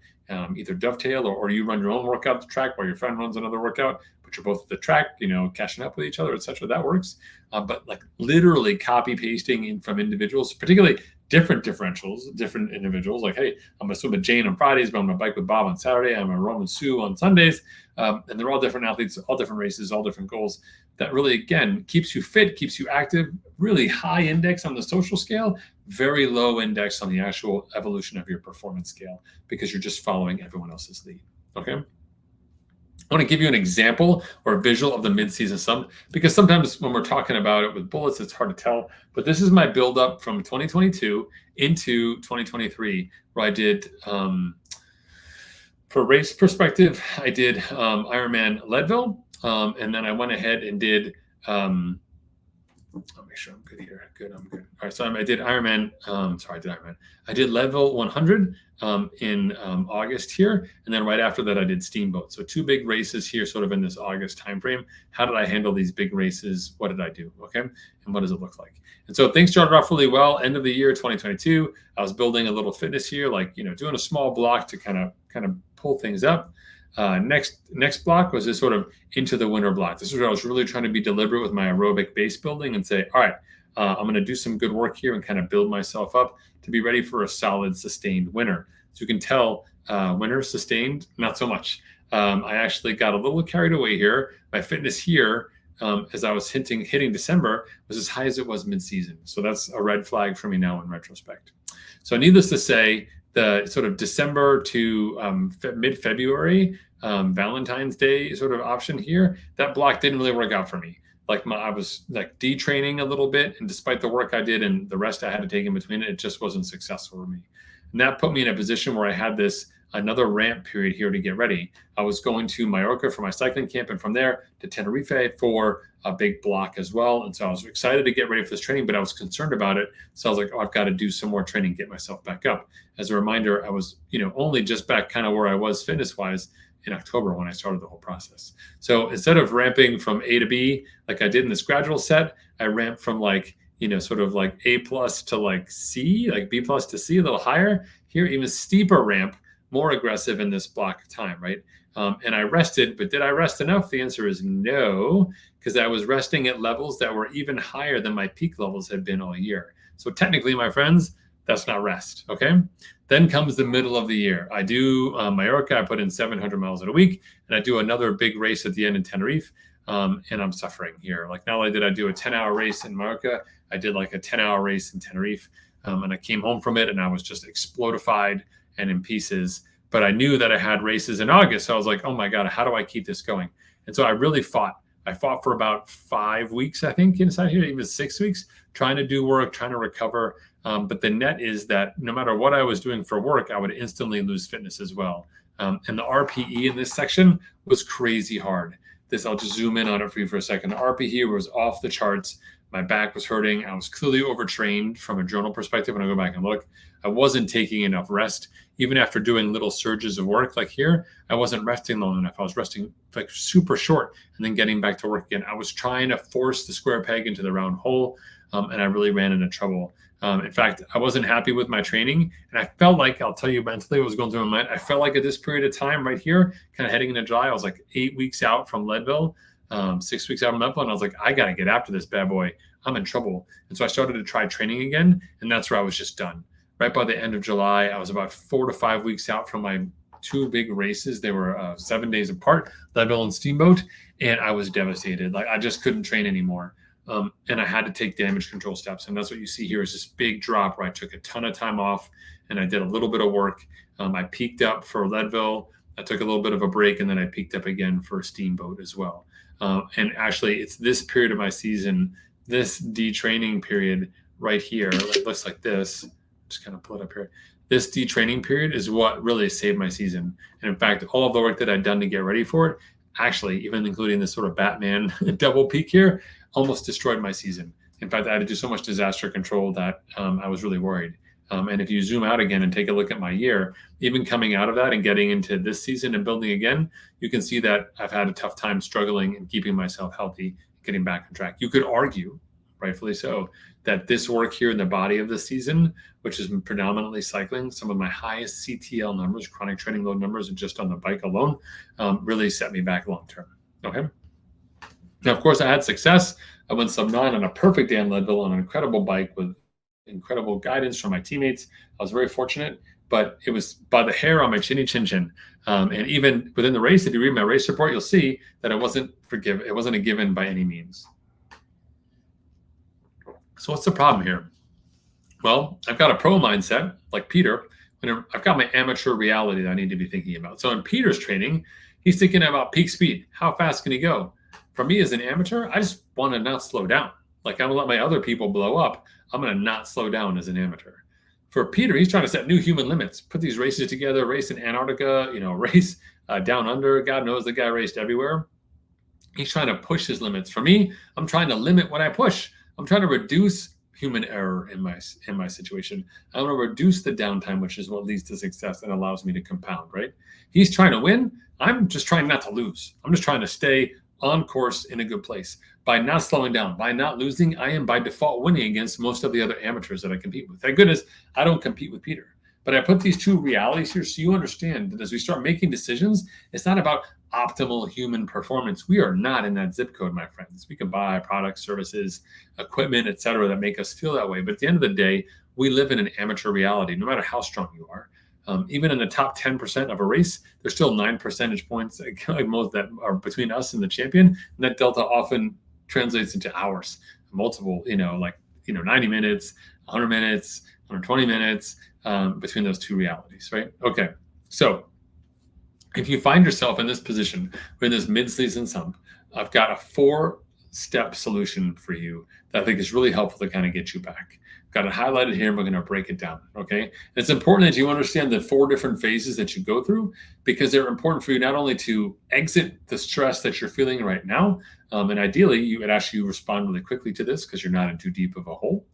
either dovetail or you run your own workout at the track while your friend runs another workout, but you're both at the track, catching up with each other, etc. That works. But like literally copy pasting in from individuals, particularly different differentials, different individuals. Like, hey, I'm going to swim with Jane on Fridays, but I'm going to bike with Bob on Saturday. I'm going to run with Sue on Sundays. And they're all different athletes, all different races, all different goals. That really, again, keeps you fit, keeps you active, really high index on the social scale, very low index on the actual evolution of your performance scale because you're just following everyone else's lead, okay? I want to give you an example or a visual of the mid-season slump because sometimes when we're talking about it with bullets, it's hard to tell. But this is my build-up from 2022 into 2023 where I did, for race perspective, I did Ironman Leadville. And then I went ahead and did, I'll make sure I'm good here. Good, I'm good. All right, so I did Ironman. I did Leadville 100 in August here, and then right after that I did Steamboat. So 2 big races here, sort of in this August timeframe. How did I handle these big races? What did I do? Okay, and what does it look like? And so things started off really well. End of the year 2022, I was building a little fitness here, like doing a small block to kind of pull things up. Next block was this sort of into the winter block. This is where I was really trying to be deliberate with my aerobic base building and say, all right, I'm going to do some good work here and kind of build myself up to be ready for a solid sustained winter. So you can tell winter sustained, not so much. I actually got a little carried away here. My fitness here, as I was hitting December, was as high as it was mid-season. So that's a red flag for me now in retrospect. So needless to say, the sort of December to mid-February Valentine's Day sort of option here, that block didn't really work out for me. Like I was like detraining a little bit, and despite the work I did and the rest I had to take in between it just wasn't successful for me. And that put me in a position where I had another ramp period here to get ready. I was going to Mallorca for my cycling camp, and from there to Tenerife for a big block as well. And so I was excited to get ready for this training, but I was concerned about it. So I was like, oh, I've got to do some more training, get myself back up. As a reminder, I was, only just back kind of where I was fitness-wise in October when I started the whole process. So instead of ramping from A to B, like I did in this gradual set, I ramped from like, sort of like A+ to like C, like B+ to C, a little higher. Here, even steeper ramp, more aggressive in this block of time, right? And I rested, but did I rest enough? The answer is no, because I was resting at levels that were even higher than my peak levels had been all year. So technically, my friends, that's not rest, okay? Then comes the middle of the year. I do Mallorca, I put in 700 miles in a week, and I do another big race at the end in Tenerife, and I'm suffering here. Like not only did I do a 10-hour race in Mallorca, I did like a 10-hour race in Tenerife, and I came home from it, and I was just explodified and in pieces. But I knew that I had races in August, so I was like, oh my God, how do I keep this going? And so I really fought. I fought for about 5 weeks, I think, inside here, even 6 weeks, trying to do work, trying to recover. But the net is that no matter what I was doing for work, I would instantly lose fitness as well. And the RPE in this section was crazy hard. I'll just zoom in on it for you for a second. The RPE was off the charts. My back was hurting. I was clearly overtrained from a journal perspective. When I go back and look, I wasn't taking enough rest. Even after doing little surges of work like here, I wasn't resting long enough. I was resting like super short and then getting back to work again. I was trying to force the square peg into the round hole, and I really ran into trouble. In fact, I wasn't happy with my training, and I felt like, I'll tell you mentally what was going through my mind. I felt like at this period of time right here, kind of heading into July, I was like 8 weeks out from Leadville, 6 weeks out from Leadville, and I was like, I got to get after this bad boy. I'm in trouble. And so I started to try training again, and that's where I was just done. Right by the end of July, I was about 4 to 5 weeks out from my 2 big races. They were 7 days apart, Leadville and Steamboat, and I was devastated. Like, I just couldn't train anymore. And I had to take damage control steps. And that's what you see here is this big drop where I took a ton of time off and I did a little bit of work. I peaked up for Leadville. I took a little bit of a break, and then I peaked up again for Steamboat as well. And actually, it's this period of my season, this detraining period right here, it looks like this. Just kind of pull it up here. This detraining period is what really saved my season. And in fact, all of the work that I'd done to get ready for it, actually, even including this sort of Batman double peak here, almost destroyed my season. In fact, I had to do so much disaster control that I was really worried. And if you zoom out again and take a look at my year, even coming out of that and getting into this season and building again, you can see that I've had a tough time struggling and keeping myself healthy, getting back on track. You could argue, rightfully so, that this work here in the body of the season, which is predominantly cycling, some of my highest CTL numbers, chronic training load numbers, and just on the bike alone, really set me back long term. Okay. Now, of course, I had success. I went sub 9 on a perfect day on Leadville on an incredible bike with incredible guidance from my teammates. I was very fortunate, but it was by the hair on my chinny chin chin. And even within the race, if you read my race report, you'll see that it wasn't a given by any means. So what's the problem here? Well, I've got a pro mindset like Peter, and I've got my amateur reality that I need to be thinking about. So in Peter's training, he's thinking about peak speed. How fast can he go? For me as an amateur, I just want to not slow down. Like, I'm going to let my other people blow up. I'm going to not slow down as an amateur. For Peter, he's trying to set new human limits, put these races together, race in Antarctica, race down under. God knows the guy raced everywhere. He's trying to push his limits. For me, I'm trying to limit what I push. I'm trying to reduce human error in my situation. I want to reduce the downtime, which is what leads to success and allows me to compound, right? He's trying to win. I'm just trying not to lose. I'm just trying to stay on course in a good place. By not slowing down, by not losing, I am by default winning against most of the other amateurs that I compete with. Thank goodness I don't compete with Peter. But I put these two realities here so you understand that as we start making decisions, it's not about optimal human performance. We are not in that zip code, my friends. We can buy products, services, equipment, etc., that make us feel that way. But at the end of the day, we live in an amateur reality, no matter how strong you are. Even in the top 10% of a race, there's still 9 percentage points like most that are between us and the champion. And that delta often translates into hours, multiple, 90 minutes, 100 minutes, 120 minutes between those two realities, right? Okay. So if you find yourself in this position, or in this mid-season slump, I've got a 4-step solution for you that I think is really helpful to kind of get you back. Got it highlighted here, and we're going to break it down, okay? And it's important that you understand the 4 different phases that you go through, because they're important for you not only to exit the stress that you're feeling right now, and ideally, you would actually respond really quickly to this because you're not in too deep of a hole,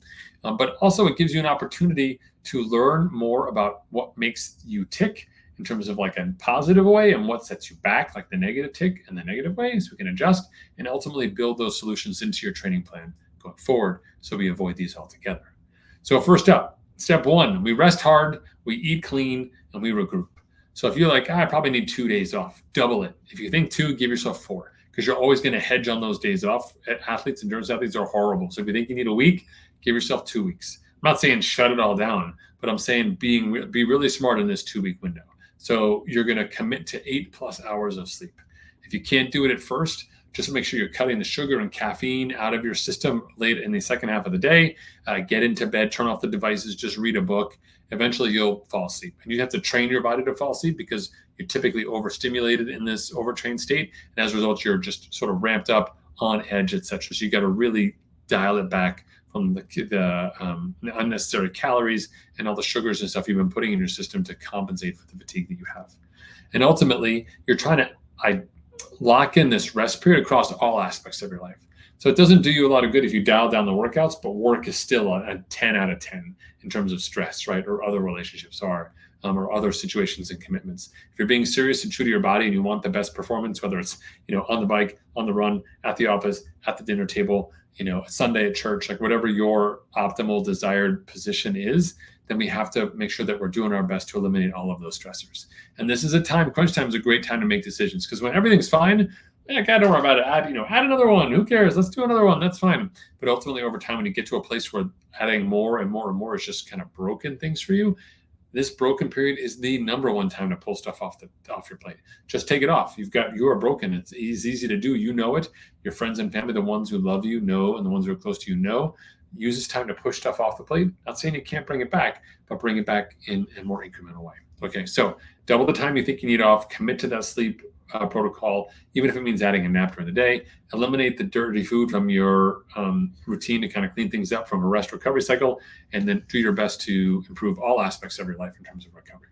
but also it gives you an opportunity to learn more about what makes you tick in terms of like a positive way and what sets you back, like the negative tick and the negative way, so we can adjust and ultimately build those solutions into your training plan going forward so we avoid these altogether. So first up, step 1, we rest hard, we eat clean, and we regroup. So if you're like, I probably need 2 days off, double it. If you think 2, give yourself 4, because you're always going to hedge on those days off. Endurance athletes are horrible. So if you think you need a week, give yourself 2 weeks. I'm not saying shut it all down, but I'm saying be really smart in this 2-week window. So you're going to commit to 8+ hours of sleep. If you can't do it at first, just make sure you're cutting the sugar and caffeine out of your system late in the second half of the day. Get into bed, turn off the devices, just read a book. Eventually you'll fall asleep. And you have to train your body to fall asleep because you're typically overstimulated in this overtrained state. And as a result, you're just sort of ramped up, on edge, etc. So you got to really dial it back from the unnecessary calories and all the sugars and stuff you've been putting in your system to compensate for the fatigue that you have. And ultimately, you're trying to lock in this rest period across all aspects of your life. So it doesn't do you a lot of good if you dial down the workouts, but work is still a 10 out of 10 in terms of stress, right? Or other relationships are, or other situations and commitments. If you're being serious and true to your body and you want the best performance, whether it's, on the bike, on the run, at the office, at the dinner table, a Sunday at church, like whatever your optimal desired position is, then we have to make sure that we're doing our best to eliminate all of those stressors. And this is crunch time is a great time to make decisions, because when everything's fine, don't worry about it. Add another one. Who cares? Let's do another one. That's fine. But ultimately, over time, when you get to a place where adding more and more and more is just kind of broken things for you, this broken period is the number one time to pull stuff off your plate. Just take it off. You are broken. It's easy to do. You know it. Your friends and family, the ones who love you know, and the ones who are close to you know. Use this time to push stuff off the plate. Not saying you can't bring it back, but bring it back in a more incremental way. Okay, so double the time you think you need off. Commit to that sleep protocol, even if it means adding a nap during the day. Eliminate the dirty food from your routine to kind of clean things up from a rest recovery cycle, and then do your best to improve all aspects of your life in terms of recovery.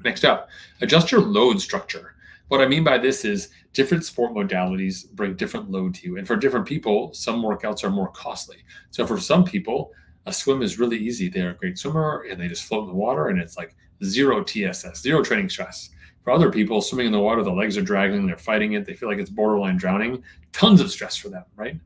Next up, adjust your load structure. What I mean by this is different sport modalities bring different load to you. And for different people, some workouts are more costly. So for some people, a swim is really easy. They're a great swimmer and they just float in the water, and it's like zero TSS, zero training stress. For other people, swimming in the water, the legs are dragging, they're fighting it, they feel like it's borderline drowning, tons of stress for them, right?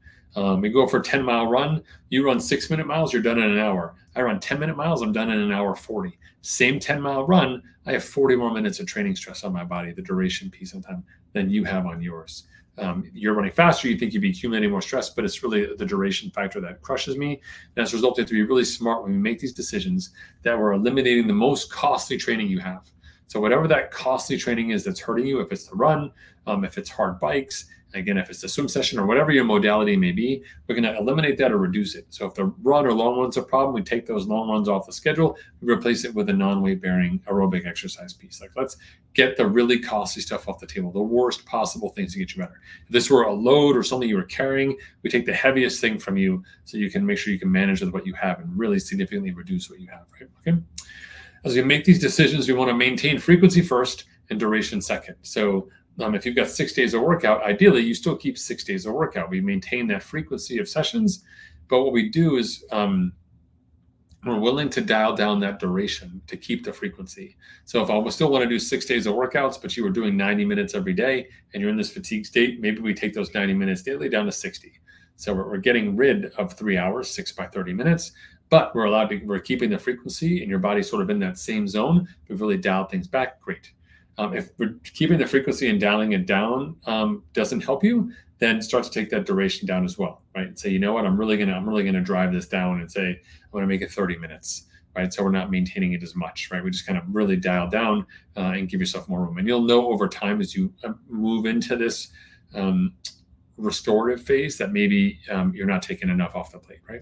We go for a 10-mile run. You run 6-minute miles, you're done in an hour. I run 10-minute miles, I'm done in an hour 40. Same 10-mile run, I have 40 more minutes of training stress on my body, the duration piece of time, than you have on yours. You're running faster, you think you'd be accumulating more stress, but it's really the duration factor that crushes me. And as a result, you have to be really smart when we make these decisions that we're eliminating the most costly training you have. So whatever that costly training is that's hurting you, if it's the run, if it's hard bikes, again, if it's the swim session or whatever your modality may be, we're going to eliminate that or reduce it. So if the run or long run's a problem, we take those long runs off the schedule, we replace it with a non-weight bearing aerobic exercise piece. Like, let's get the really costly stuff off the table, the worst possible things to get you better. If this were a load or something you were carrying, we take the heaviest thing from you so you can make sure you can manage with what you have and really significantly reduce what you have, right? Okay. As we make these decisions, we want to maintain frequency first and duration second. So if you've got 6 days of workout, ideally you still keep 6 days of workout. We maintain that frequency of sessions, but what we do is we're willing to dial down that duration to keep the frequency. So if I still want to do 6 days of workouts, but you were doing 90 minutes every day and you're in this fatigue state, maybe we take those 90 minutes daily down to 60. So we're getting rid of 3 hours, 6 by 30 minutes. But we're keeping the frequency and your body's sort of in that same zone. We've really dialed things back. Great. If we're keeping the frequency and dialing it down doesn't help you, then start to take that duration down as well, right? And say, you know what, I'm really gonna drive this down and say, I'm gonna make it 30 minutes, right? So we're not maintaining it as much, right? We just kind of really dial down and give yourself more room. And you'll know over time as you move into this restorative phase that maybe you're not taking enough off the plate, right?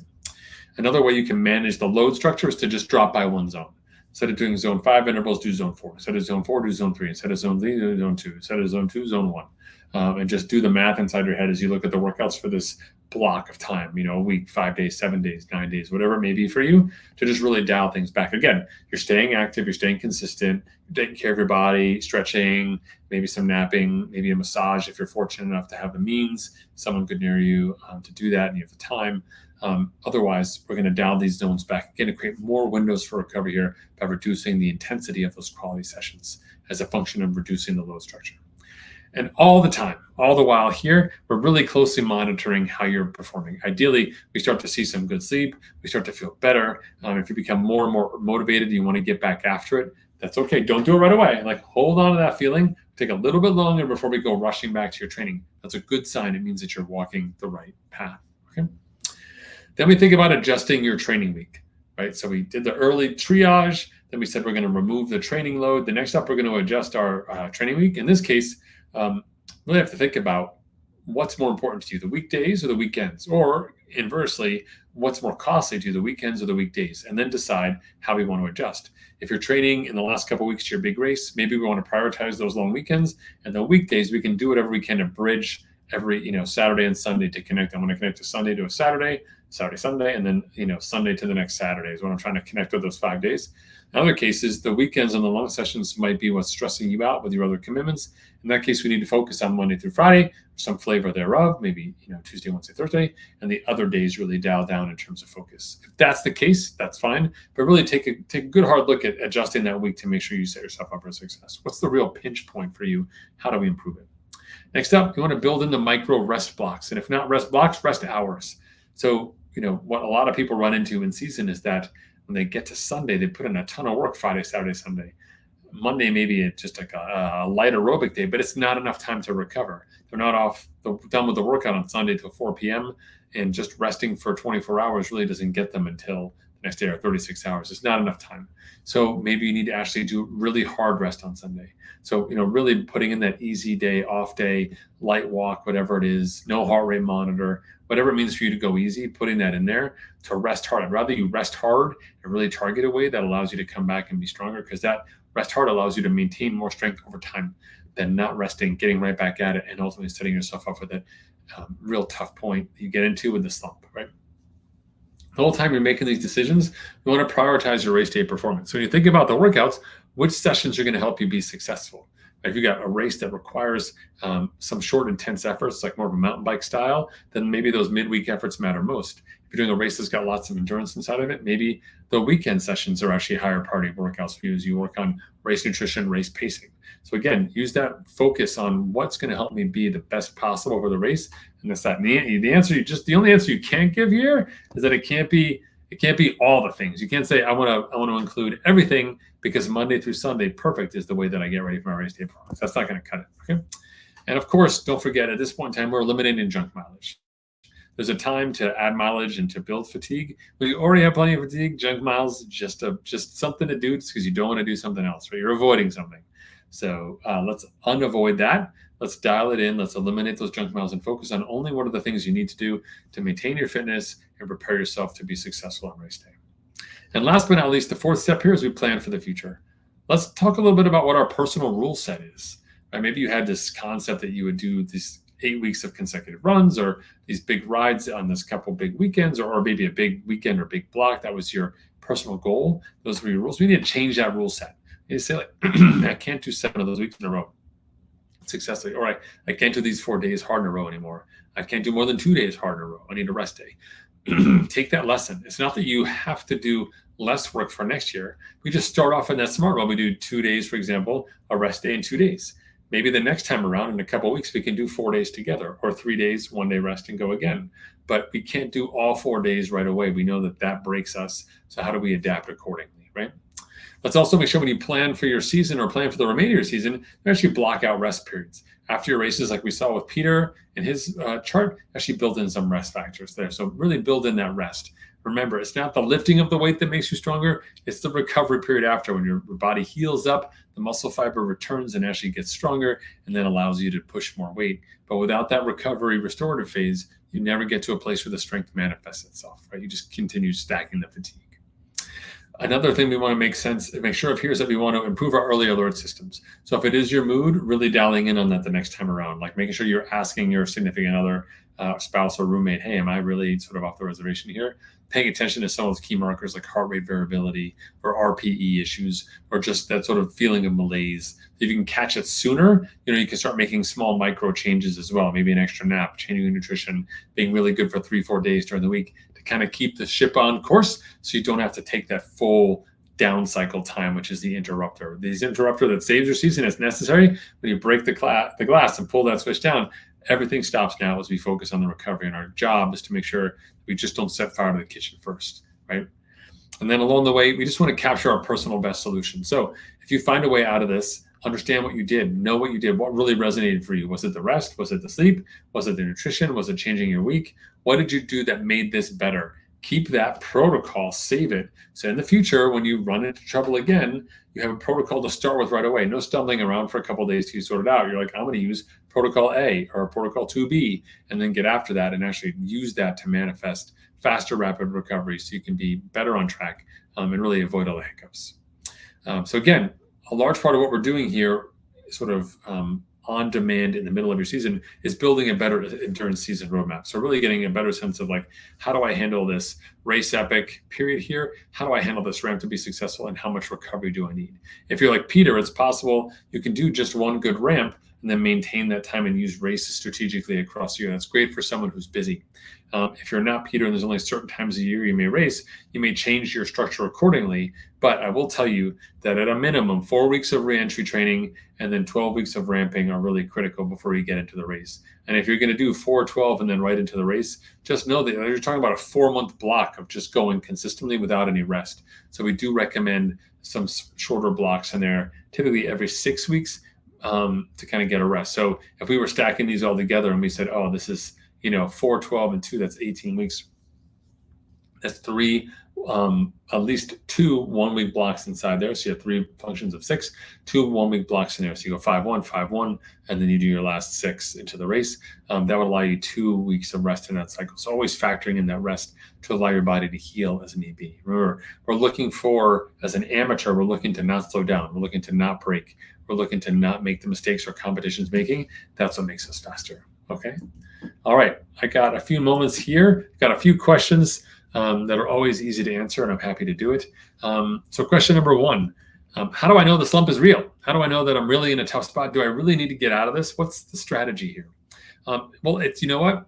Another way you can manage the load structure is to just drop by one zone. Instead of doing zone 5 intervals, do zone 4. Instead of zone 4, do zone 3. Instead of zone 3, do zone 2. Instead of zone 2, zone 1. And just do the math inside your head as you look at the workouts for this block of time, a week, 5 days, 7 days, 9 days, whatever it may be for you, to just really dial things back. Again, you're staying active, you're staying consistent, you're taking care of your body, stretching, maybe some napping, maybe a massage if you're fortunate enough to have the means, someone good near you to do that and you have the time. Otherwise, we're going to dial these zones back again to create more windows for recovery here by reducing the intensity of those quality sessions as a function of reducing the load structure. And all the time, all the while here, we're really closely monitoring how you're performing. Ideally, we start to see some good sleep. We start to feel better. If you become more and more motivated, you want to get back after it, that's okay. Don't do it right away. Like, hold on to that feeling. Take a little bit longer before we go rushing back to your training. That's a good sign. It means that you're walking the right path. Okay. Then we think about adjusting your training week, right? So we did the early triage. Then we said we're going to remove the training load. The next up, we're going to adjust our training week. In this case, really have to think about what's more important to you, the weekdays or the weekends, or inversely, what's more costly to you, the weekends or the weekdays, and then decide how we want to adjust. If you're training in the last couple of weeks to your big race, maybe we want to prioritize those long weekends, and the weekdays we can do whatever we can to bridge every Saturday and Sunday to connect. I want to connect a Sunday to a Saturday, Sunday, and then Sunday to the next Saturday is what I'm trying to connect with those 5 days. In other cases, the weekends and the long sessions might be what's stressing you out with your other commitments. In that case, we need to focus on Monday through Friday, some flavor thereof, maybe Tuesday, Wednesday, Thursday, and the other days really dial down in terms of focus. If that's the case, that's fine, but really take a good hard look at adjusting that week to make sure you set yourself up for success. What's the real pinch point for you? How do we improve it? Next up, you want to build in the micro rest blocks. And if not rest blocks, rest hours. So, what a lot of people run into in season is that when they get to Sunday, they put in a ton of work Friday, Saturday, Sunday. Monday, maybe it's just like a light aerobic day, but it's not enough time to recover. They're not done with the workout on Sunday till 4 p.m. and just resting for 24 hours really doesn't get them until the next day or 36 hours. It's not enough time. So maybe you need to actually do really hard rest on Sunday. So, really putting in that easy day, off day, light walk, whatever it is, no heart rate monitor, whatever it means for you to go easy, putting that in there to rest hard. I'd rather you rest hard and really target a way that allows you to come back and be stronger, because that rest hard allows you to maintain more strength over time than not resting, getting right back at it, and ultimately setting yourself up for that real tough point you get into with the slump, right? The whole time you're making these decisions, you want to prioritize your race day performance. So when you think about the workouts, which sessions are going to help you be successful? If you got a race that requires some short, intense efforts, like more of a mountain bike style, then maybe those midweek efforts matter most. If you're doing a race that's got lots of endurance inside of it, maybe the weekend sessions are actually higher priority workouts for you as you work on race nutrition, race pacing. So again, use that focus on what's going to help me be the best possible for the race. And that's that. And the only answer you can't give here is that it can't be all the things. You can't say I want to include everything because Monday through Sunday perfect is the way that I get ready for my race day performance. That's not going to cut it. Okay. And of course, don't forget, at this point in time, we're eliminating junk mileage. There's a time to add mileage and to build fatigue. When you already have plenty of fatigue, junk miles just something to do because you don't want to do something else, right? You're avoiding something. So let's unavoid that. Let's dial it in. Let's eliminate those junk miles and focus on only what are the things you need to do to maintain your fitness and prepare yourself to be successful on race day. And last but not least, the fourth step here is we plan for the future. Let's talk a little bit about what our personal rule set is. Right? Maybe you had this concept that you would do these 8 weeks of consecutive runs or these big rides on this couple big weekends, or maybe a big weekend or big block. That was your personal goal. Those were your rules. We need to change that rule set. You say, like, I can't do 7 of those weeks in a row successfully. All right, I can't do these 4 days hard in a row anymore. I can't do more than 2 days hard in a row. I need a rest day. Take that lesson. It's not that you have to do less work for next year. We just start off in that smart mode. We do 2 days, for example, a rest day and 2 days. Maybe the next time around in a couple of weeks, we can do 4 days together, or 3 days, 1 day rest and go again. But we can't do all 4 days right away. We know that breaks us. So how do we adapt accordingly, right? Let's also make sure when you plan for your season or plan for the remainder of your season, you actually block out rest periods. After your races, like we saw with Peter in his chart, actually build in some rest factors there. So really build in that rest. Remember, it's not the lifting of the weight that makes you stronger. It's the recovery period after, when your body heals up, the muscle fiber returns and actually gets stronger and then allows you to push more weight. But without that recovery restorative phase, you never get to a place where the strength manifests itself, right? You just continue stacking the fatigue. Another thing we want to make sure of here is that we want to improve our early alert systems. So if it is your mood, really dialing in on that the next time around, like making sure you're asking your significant other, spouse or roommate, hey, am I really sort of off the reservation here? Paying attention to some of those key markers like heart rate variability or RPE issues, or just that sort of feeling of malaise. If you can catch it sooner, you can start making small micro changes as well. Maybe an extra nap, changing your nutrition, being really good for 3-4 days during the week to kind of keep the ship on course so you don't have to take that full down cycle time, which is the interrupter. This interrupter that saves your season is necessary. When you break the glass and pull that switch down, everything stops now as we focus on the recovery. And our job is to make sure we just don't set fire to the kitchen first, right? And then along the way, we just want to capture our personal best solution. So if you find a way out of this, understand what you did, know what you did, what really resonated for you. Was it the rest? Was it the sleep? Was it the nutrition? Was it changing your week? What did you do that made this better? Keep that protocol, save it. So in the future, when you run into trouble again, you have a protocol to start with right away. No stumbling around for a couple of days till you sort it out. You're like, I'm going to use protocol A or protocol 2B, and then get after that and actually use that to manifest faster, rapid recovery so you can be better on track and really avoid all the hiccups. So again, a large part of what we're doing here, sort of on demand in the middle of your season, is building a better endurance season roadmap. So really getting a better sense of like, how do I handle this race epic period here? How do I handle this ramp to be successful? And how much recovery do I need? If you're like Peter, it's possible you can do just one good ramp and then maintain that time and use races strategically across the year. That's great for someone who's busy. If you're not Peter and there's only certain times a year you may race, you may change your structure accordingly. But I will tell you that at a minimum, 4 weeks of reentry training and then 12 weeks of ramping are really critical before you get into the race. And if you're going to do 4, 12, and then right into the race, just know that you're talking about a 4-month block of just going consistently without any rest. So we do recommend some shorter blocks in there, typically every 6 weeks, to kind of get a rest. So if we were stacking these all together and we said, oh, this is 4, 12, and 2, that's 18 weeks. That's 3, at least 2 1-week blocks inside there. So you have 3 functions of 6, 2 1-week blocks in there. So you go 5-1, 5-1, and then you do your last 6 into the race. That would allow you 2 weeks of rest in that cycle. So always factoring in that rest to allow your body to heal as need be. Remember, we're looking for, as an amateur, we're looking to not slow down. We're looking to not break. We're looking to not make the mistakes our competition's making. That's what makes us faster. Okay. All right. I got a few moments here. Got a few questions that are always easy to answer, and I'm happy to do it. So question number 1, how do I know the slump is real? How do I know that I'm really in a tough spot? Do I really need to get out of this? What's the strategy here? Well, it's, you know what?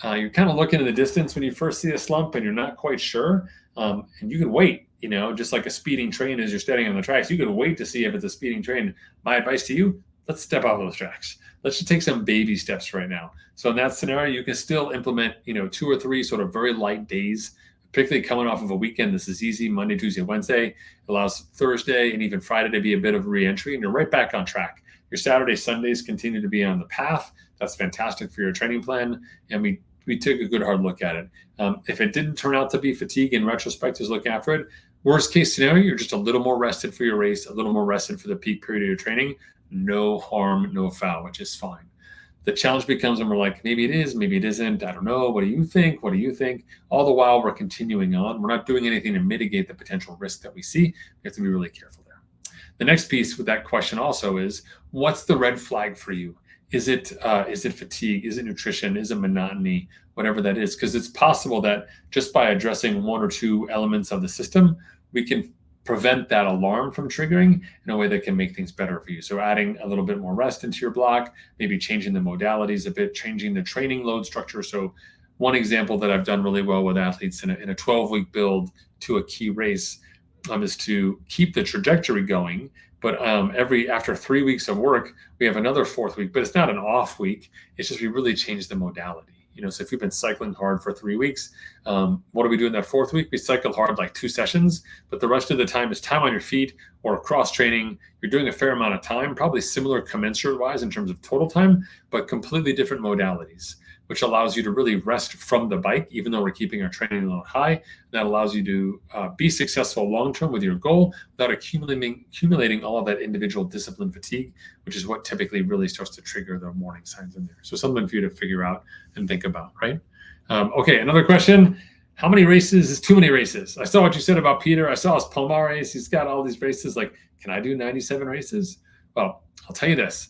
You're kind of looking in the distance when you first see a slump and you're not quite sure. And you can wait, just like a speeding train as you're standing on the tracks. You can wait to see if it's a speeding train. My advice to you, let's step out of those tracks. Let's just take some baby steps right now. So in that scenario, you can still implement, 2 or 3 sort of very light days, particularly coming off of a weekend. This is easy. Monday, Tuesday, Wednesday. Allows Thursday and even Friday to be a bit of re-entry, and you're right back on track. Your Saturday, Sundays continue to be on the path. That's fantastic for your training plan. And we took a good hard look at it. If it didn't turn out to be fatigue in retrospect, just look after it. Worst case scenario, you're just a little more rested for your race, a little more rested for the peak period of your training. No harm, no foul, which is fine. The challenge becomes when we're like, maybe it is, maybe it isn't. I don't know. What do you think? What do you think? All the while we're continuing on. We're not doing anything to mitigate the potential risk that we see. We have to be really careful there. The next piece with that question also is, what's the red flag for you? Is it fatigue? Is it nutrition? Is it monotony? Whatever that is, because it's possible that just by addressing 1 or 2 elements of the system, we can prevent that alarm from triggering in a way that can make things better for you. So adding a little bit more rest into your block, maybe changing the modalities a bit, changing the training load structure. So one example that I've done really well with athletes in a 12-week build to a key race is to keep the trajectory going. But after 3 weeks of work, we have another 4th week, but it's not an off week. It's just we really changed the modality. So if you've been cycling hard for 3 weeks, what do we do in that 4th week? We cycle hard like 2 sessions, but the rest of the time is time on your feet or cross training. You're doing a fair amount of time, probably similar commensurate wise in terms of total time, but completely different modalities, which allows you to really rest from the bike, even though we're keeping our training load high. That allows you to be successful long-term with your goal without accumulating all of that individual discipline fatigue, which is what typically really starts to trigger the warning signs in there. So something for you to figure out and think about, right? Okay, another question. How many races is too many races? I saw what you said about Peter. I saw his Palmar race. He's got all these races. Like, can I do 97 races? Well, I'll tell you this.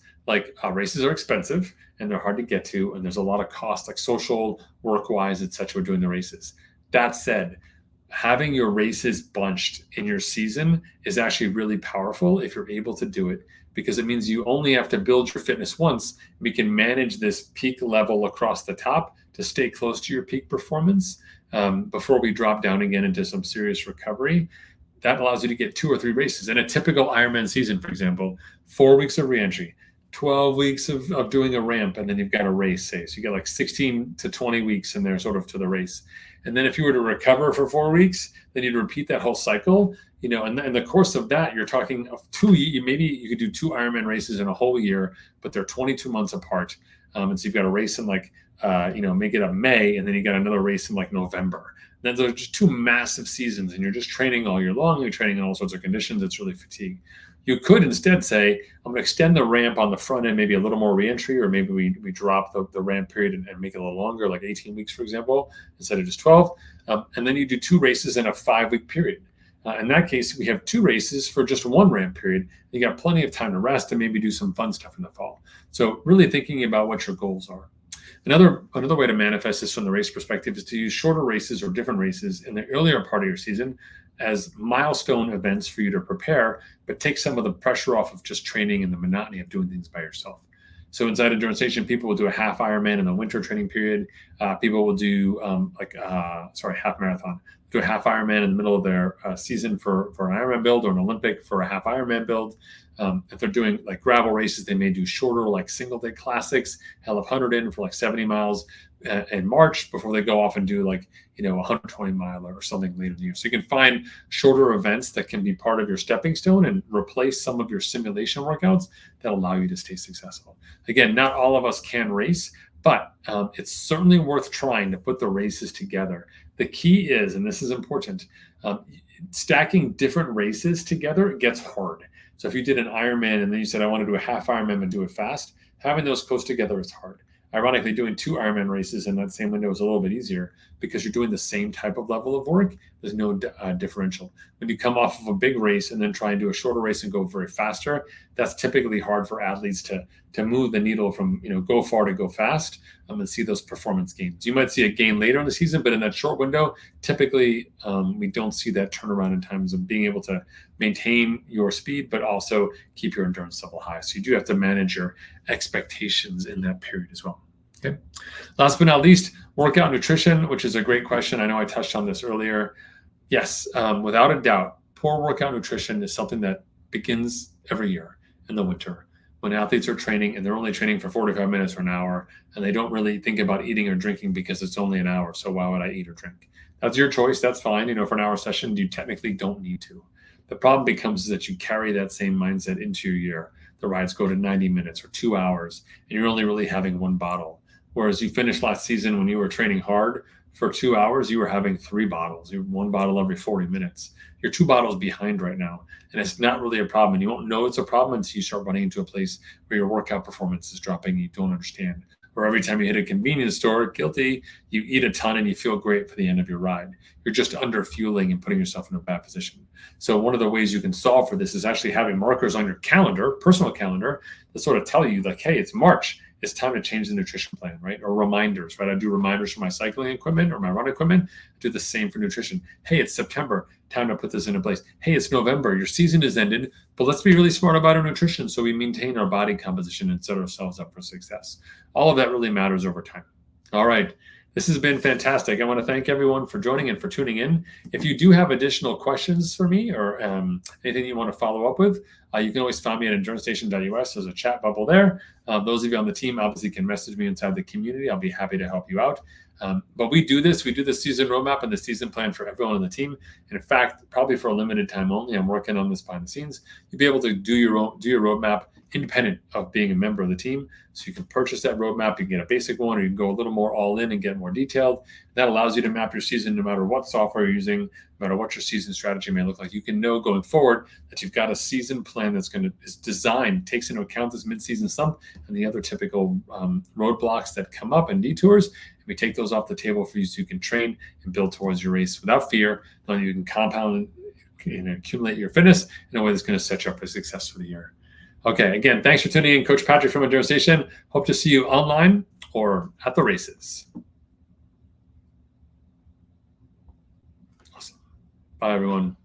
Races are expensive and they're hard to get to, and there's a lot of cost, like social, work-wise, etc., doing the races. That said, having your races bunched in your season is actually really powerful if you're able to do it, because it means you only have to build your fitness once. We can manage this peak level across the top to stay close to your peak performance before we drop down again into some serious recovery. That allows you to get 2 or 3 races. In a typical Ironman season, for example, 4 weeks of reentry, 12 weeks of doing a ramp, and then you've got a race, say. So you got like 16 to 20 weeks in there sort of to the race. And then if you were to recover for 4 weeks, then you'd repeat that whole cycle, and in the course of that, you're talking of 2, maybe you could do 2 Ironman races in a whole year, but they're 22 months apart. And so you've got a race in make it a May, and then you got another race in like November. And then those are just 2 massive seasons, and you're just training all year long. You're training in all sorts of conditions. It's really fatigue. You could instead say, I'm going to extend the ramp on the front end, maybe a little more reentry, or maybe we drop the ramp period and make it a little longer, like 18 weeks, for example, instead of just 12. And then you do 2 races in a 5-week period. In that case, we have 2 races for just 1 ramp period. You got plenty of time to rest and maybe do some fun stuff in the fall. So really thinking about what your goals are. Another way to manifest this from the race perspective is to use shorter races or different races in the earlier part of your season as milestone events for you to prepare, but take some of the pressure off of just training and the monotony of doing things by yourself. So inside Endurance Nation, people will do a half Ironman in the winter training period. People will do half marathon. Do a half Ironman in the middle of their season for an Ironman build, or an Olympic for a half Ironman build. If they're doing like gravel races, they may do shorter, like single day classics, hell of 100 in for like 70 miles in March before they go off and do like, 120 mile or something later in the year. So you can find shorter events that can be part of your stepping stone and replace some of your simulation workouts that allow you to stay successful. Again, not all of us can race, but it's certainly worth trying to put the races together. The key is, and this is important, stacking different races together gets hard. So if you did an Ironman and then you said, I want to do a half Ironman and do it fast, having those close together is hard. Ironically, doing 2 Ironman races in that same window is a little bit easier because you're doing the same type of level of work. There's no differential. When you come off of a big race and then try and do a shorter race and go very faster, that's typically hard for athletes to move the needle from go far to go fast and see those performance gains. You might see a gain later in the season, but in that short window, typically we don't see that turnaround in terms of being able to maintain your speed, but also keep your endurance level high. So you do have to manage your expectations in that period as well. Okay. Last but not least, workout nutrition, which is a great question. I know I touched on this earlier. Yes, without a doubt, poor workout nutrition is something that begins every year in the winter when athletes are training and they're only training for 45 minutes or an hour, and they don't really think about eating or drinking because it's only an hour. So why would I eat or drink? That's your choice. That's fine. For an hour session, you technically don't need to. The problem becomes that you carry that same mindset into your year. The rides go to 90 minutes or 2 hours, and you're only really having one bottle. Whereas you finished last season when you were training hard for 2 hours, you were having 3 bottles. You had 1 bottle every 40 minutes. You're 2 bottles behind right now. And it's not really a problem. And you won't know it's a problem until you start running into a place where your workout performance is dropping and you don't understand. Or every time you hit a convenience store, guilty, you eat a ton and you feel great for the end of your ride. You're just under fueling and putting yourself in a bad position. So one of the ways you can solve for this is actually having markers on your calendar, personal calendar, that sort of tell you like, hey, it's March. It's time to change the nutrition plan, right? Or reminders, right? I do reminders for my cycling equipment or my run equipment. I do the same for nutrition. Hey, it's September. Time to put this into place. Hey, it's November. Your season is ended, but let's be really smart about our nutrition so we maintain our body composition and set ourselves up for success. All of that really matters over time. All right. This has been fantastic. I want to thank everyone for joining and for tuning in. If you do have additional questions for me or anything you want to follow up with, you can always find me at enduranceNation.us. There's a chat bubble there. Those of you on the team obviously can message me inside the community. I'll be happy to help you out. But we do the season roadmap and the season plan for everyone on the team. And in fact, probably for a limited time only, I'm working on this behind the scenes. You'll be able to do your roadmap independent of being a member of the team. So you can purchase that roadmap, you can get a basic one, or you can go a little more all in and get more detailed. That allows you to map your season no matter what software you're using, no matter what your season strategy may look like. You can know going forward that you've got a season plan is designed, takes into account this mid-season slump and the other typical roadblocks that come up and detours. And we take those off the table for you so you can train and build towards your race without fear, knowing you can compound and accumulate your fitness in a way that's going to set you up for success for the year. Okay, again, thanks for tuning in. Coach Patrick from Endurance Nation. Hope to see you online or at the races. Awesome. Bye, everyone.